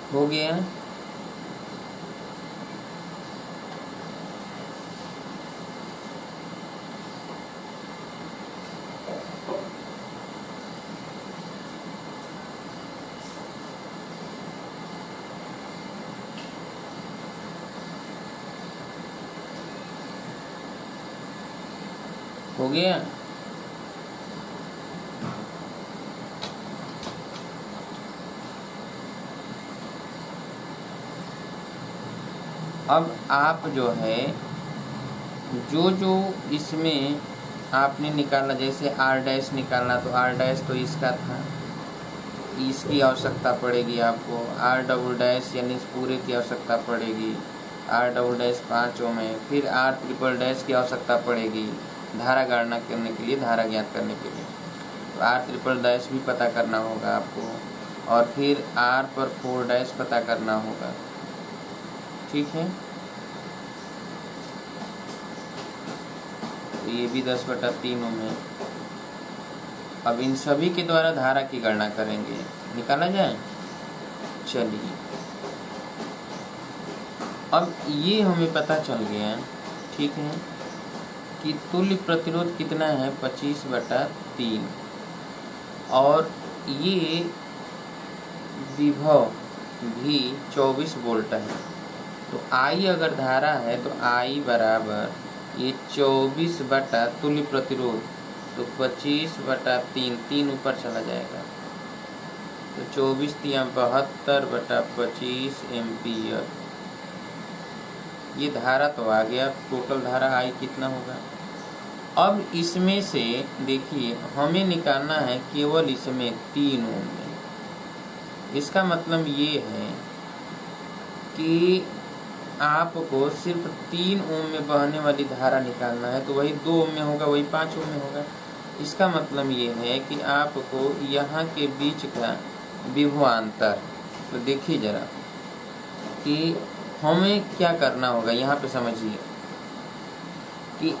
Speaker 1: हो गया। हो गया। अब आप जो है जो इसमें आपने निकाला, जैसे आर डैश निकालना, तो आर डैश तो इसका था, इसकी आवश्यकता पड़ेगी आपको। आर डबल डैश यानी इस पूरे की आवश्यकता पड़ेगी। आर डबल डैश 5 ओम है। फिर आर ट्रिपल डैश की आवश्यकता पड़ेगी धारा गणना करने के लिए, धारा ज्ञात करने के लिए। तो आर ट्रिपल डैश भी पता करना होगा आपको, और फिर R/4 डैश पता करना होगा। ठीक है, तो ये भी 10/3 ओम है। अब इन सभी के द्वारा धारा की गणना करेंगे, निकाला जाए। चलिए, अब ये हमें पता चल गया, ठीक है, कि तुल्य प्रतिरोध कितना है? 25/3, और ये विभव भी 24 वोल्ट है। तो I अगर धारा है तो I बराबर ये 24 बटा तुल्य प्रतिरोध, तो 25/3, 3 ऊपर चला जाएगा, तो 24 तिया 72/25 एम्पियर। ये धारा तो आ गया, टोटल धारा आई कितना होगा। अब इसमें से देखिए हमें निकालना है केवल इसमें 3 ओम में। इसका मतलब ये है कि आपको सिर्फ 3 ओम में बहने वाली धारा निकालना है, तो वही 2 ओम में होगा, वही 5 ओम में होगा। इसका मतलब ये है कि आपको यहाँ के बीच का विभवांतर, तो देखिए जरा कि हमें क्या करना होगा। यहाँ पे समझिए कि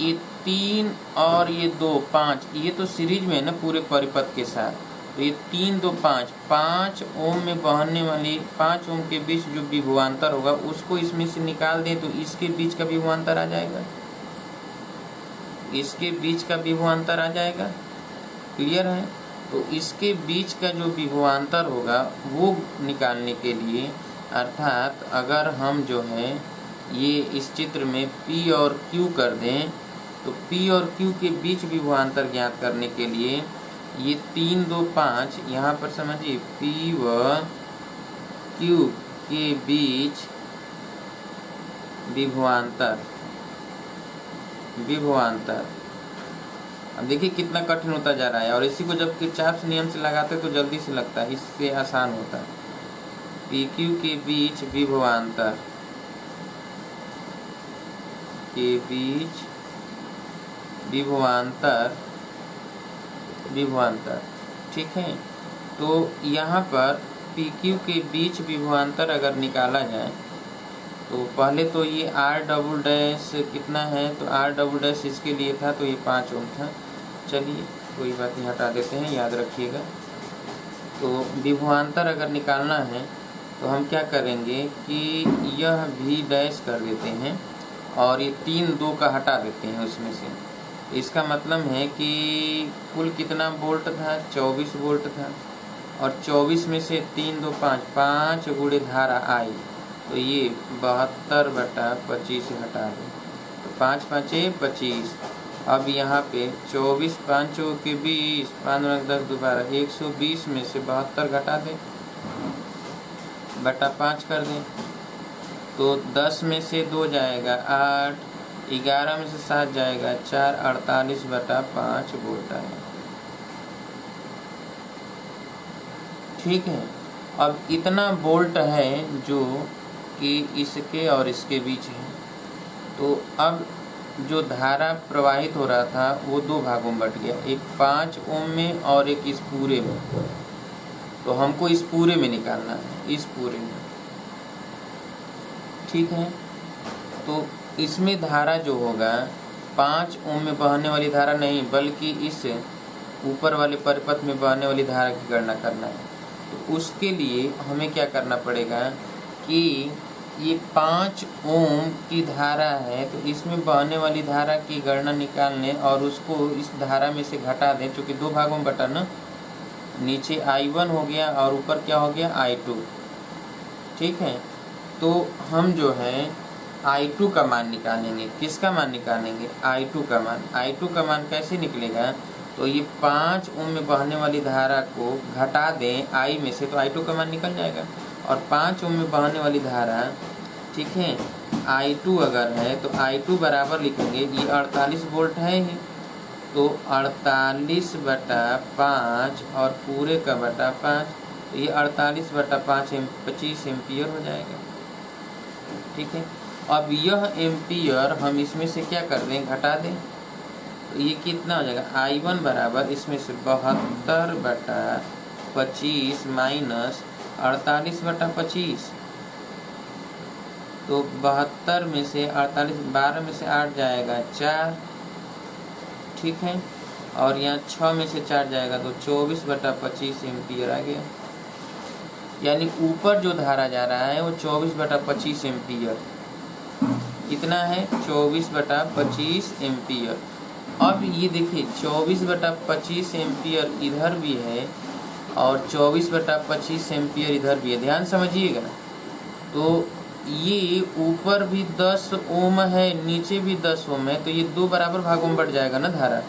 Speaker 1: ये 3 और ये 2 5, ये तो सीरीज में है ना पूरे परिपथ के साथ। तो ये 3 2 5 ओम में बहने वाली 5 ओम के बीच जो विभवांतर होगा उसको इसमें से निकाल दें, तो इसके बीच का विभवांतर आ जाएगा, इसके बीच का विभवांतर आ जाएगा। क्लियर है। तो इसके बीच का जो विभवांतर होगा वो निकालने के लिए, अर्थात अगर हम जो है ये इस चित्र में P और Q कर दें, तो P और Q के बीच विभवांतर ज्ञात करने के लिए ये 3 2 5 यहाँ पर समझिए P व Q के बीच विभवांतर। अब देखिए कितना कठिन होता जा रहा है, और इसी को जब किरचॉफ नियम से लगाते तो जल्दी से लगता है, इससे आसान होता है। PQ के बीच विभवांतर विभवांतर ठीक है। तो यहाँ पर PQ के बीच विभवांतर अगर निकाला जाए तो पहले तो ये R" कितना है, तो R" इसके लिए था तो ये 5 ओम था। चलिए कोई बात नहीं, हटा देते हैं, याद रखिएगा। तो विभवांतर अगर निकालना है तो हम क्या करेंगे कि यह भी डैश कर देते हैं और ये 3 2 का हटा देते हैं उसमें से। इसका मतलब है कि कुल कितना वोल्ट था, 24 वोल्ट था, और 24 में से 3 2 5 गुणे धारा आई, तो ये 72/25 हटा दें, तो 5 5 25। अब यहाँ पे 24 5 के 20, 5 10 दोबारा 120 में से 72 घटा दें, बटा 5 कर दें, तो 10 में से 2 जाएगा 8, 11 में से 7 जाएगा 4, 48/5 वोल्ट आएगा। ठीक है। अब इतना वोल्ट है जो कि इसके और इसके बीच है। तो अब जो धारा प्रवाहित हो रहा था वो 2 भागों में बट गया, एक 5 ओम में और एक इस पूरे में। तो हमको इस पूरे में निकालना है, इस पूरे में। ठीक है। तो इसमें धारा जो होगा 5 ओम में बहने वाली धारा नहीं, बल्कि इस ऊपर वाले परिपथ में बहने वाली धारा की गणना करना है। तो उसके लिए हमें क्या करना पड़ेगा कि ये 5 ओम की धारा है, तो इसमें बहने वाली धारा की गणना निकालने और उसको इस धारा में से घटा दें, क्योंकि 2 भागों में बटा ना, नीचे I1 हो गया और ऊपर क्या हो गया I2। ठीक है। तो हम जो है I2 का मान निकालेंगे। किसका मान निकालेंगे? I2 का मान। I2 का मान कैसे निकलेगा? तो ये 5 ओम में बहने वाली धारा को घटा दें I में से, तो I2 का मान निकल जाएगा। और 5 ओम में बहने वाली धारा, ठीक है, I2 अगर है तो I2 बराबर लिखेंगे, ये 48 वोल्ट है ही, तो 48/5 और पूरे का बटा 5, तो ये 48/5 25 एम्पियर हो जाएगा। ठीक है। अब यह एम्पियर हम इसमें से क्या कर दें, घटा दें, तो ये कितना हो जाएगा, I1 बराबर इसमें से 72/25 माइनस 48/25, तो 72 में से 48, 12 में से 8 जाएगा 4, ठीक है, और यहाँ 6 में से 4 जाएगा तो 24/25 एम्पियर आ गया। यानी ऊपर जो धारा जा रहा है वो 24/25 एम्पियर, कितना है, 24/25 एम्पियर। अब ये देखिए 24/25 एम्पियर इधर भी है और 24/25 एम्पियर इधर भी है, ध्यान समझिएगा। तो ये ऊपर भी 10 ओम है, नीचे भी 10 ओम है, तो ये 2 बराबर भागों में बढ़ जाएगा ना धारा।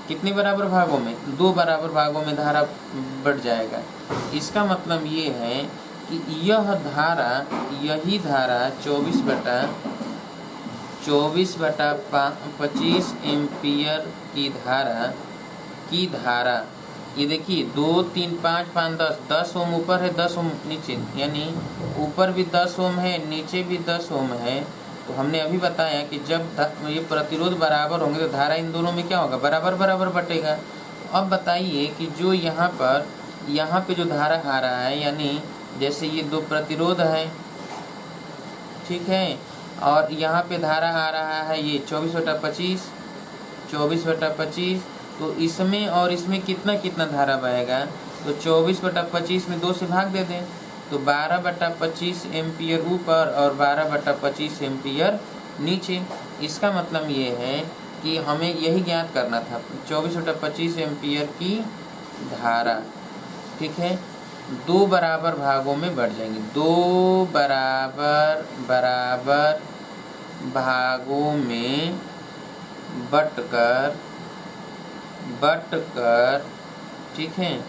Speaker 1: कितने बराबर भागों में? 2 बराबर भागों में धारा बढ़ जाएगा। इसका मतलब ये है कि यही धारा 24/25 एम्पियर की धारा ये देखिए 2, 3, 5, 5, 10 ओम ऊपर है, 10 ओम नीचे, यानी ऊपर भी 10 ओम है, नीचे भी 10 ओम है। तो हमने अभी बताया कि जब ये प्रतिरोध बराबर होंगे तो धारा इन दोनों में क्या होगा? बराबर बराबर बटेगा। अब बताइए कि जो यहाँ पे जो धारा आ रहा है, यानी जैसे ये 2 प्रतिरोध है, ठीक है, और यहाँ पे धारा आ रहा है ये 24/25, तो इसमें और इसमें कितना कितना धारा बहेगा? तो 24/25 में 2 से भाग दे दें तो 12/25 एम्पियर ऊपर और 12/25 एम्पियर नीचे। इसका मतलब ये है कि हमें यही ज्ञात करना था, 24/25 एम्पियर की धारा, ठीक है, 2 बराबर भागों में बढ़ जाएंगे। 2 बराबर भागों में बटकर, ठीक है,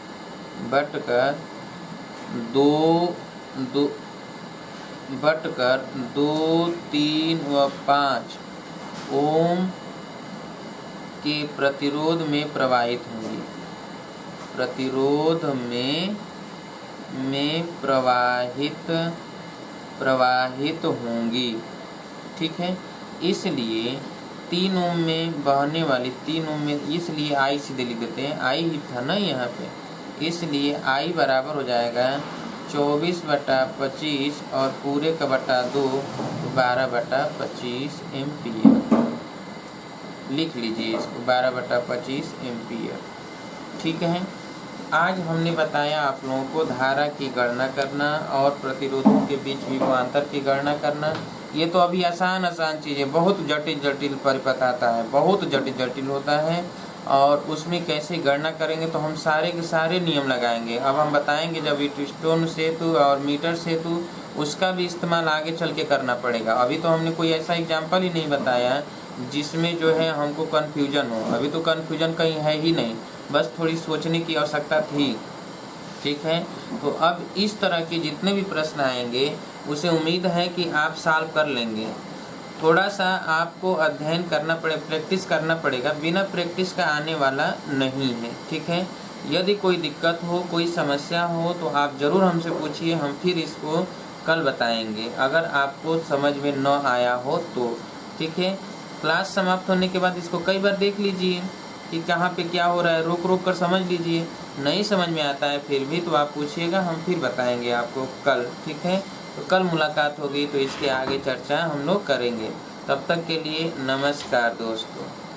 Speaker 1: बटकर 2, 3 व 5 ओम के प्रतिरोध में प्रवाहित होंगी, प्रवाहित होंगी, ठीक है। इसलिए 3 ओम में बहने वाली 3 ओम में, इसलिए आई सीधे लिख देते हैं, आई ही था ना यहाँ पे, इसलिए आई बराबर हो जाएगा 24/25 और पूरे का बटा 2 12/25 एम्पियर। लिख लीजिए इसको, 12/25 एम्पियर, ठीक है। आज हमने बताया आप लोगों को धारा की गणना करना और प्रतिरोधों के बीच विभवांतर की गणना करना। ये तो अभी आसान चीज़ें, बहुत जटिल परिपथ आता है, बहुत जटिल होता है, और उसमें कैसे गणना करेंगे तो हम सारे के सारे नियम लगाएंगे। अब हम बताएंगे जब व्हीटस्टोन सेतु और मीटर सेतु, उसका भी इस्तेमाल आगे चल के करना पड़ेगा। अभी तो हमने कोई ऐसा एग्जाम्पल ही नहीं बताया जिसमें जो है हमको कन्फ्यूजन हो। अभी तो कन्फ्यूजन कहीं है ही नहीं, बस थोड़ी सोचने की आवश्यकता थी, ठीक है। तो अब इस तरह के जितने भी प्रश्न आएंगे उसे उम्मीद है कि आप सॉल्व कर लेंगे। थोड़ा सा आपको अध्ययन करना प्रैक्टिस करना पड़ेगा, बिना प्रैक्टिस का आने वाला नहीं है, ठीक है। यदि कोई दिक्कत हो, कोई समस्या हो तो आप ज़रूर हमसे पूछिए, हम फिर इसको कल बताएंगे अगर आपको समझ में न आया हो तो, ठीक है। क्लास समाप्त होने के बाद इसको कई बार देख लीजिए कि कहाँ पे क्या हो रहा है, रोक कर समझ लीजिए। नहीं समझ में आता है फिर भी तो आप पूछिएगा, हम फिर बताएंगे आपको कल, ठीक है। तो कल मुलाकात होगी तो इसके आगे चर्चा हम लोग करेंगे। तब तक के लिए नमस्कार दोस्तों।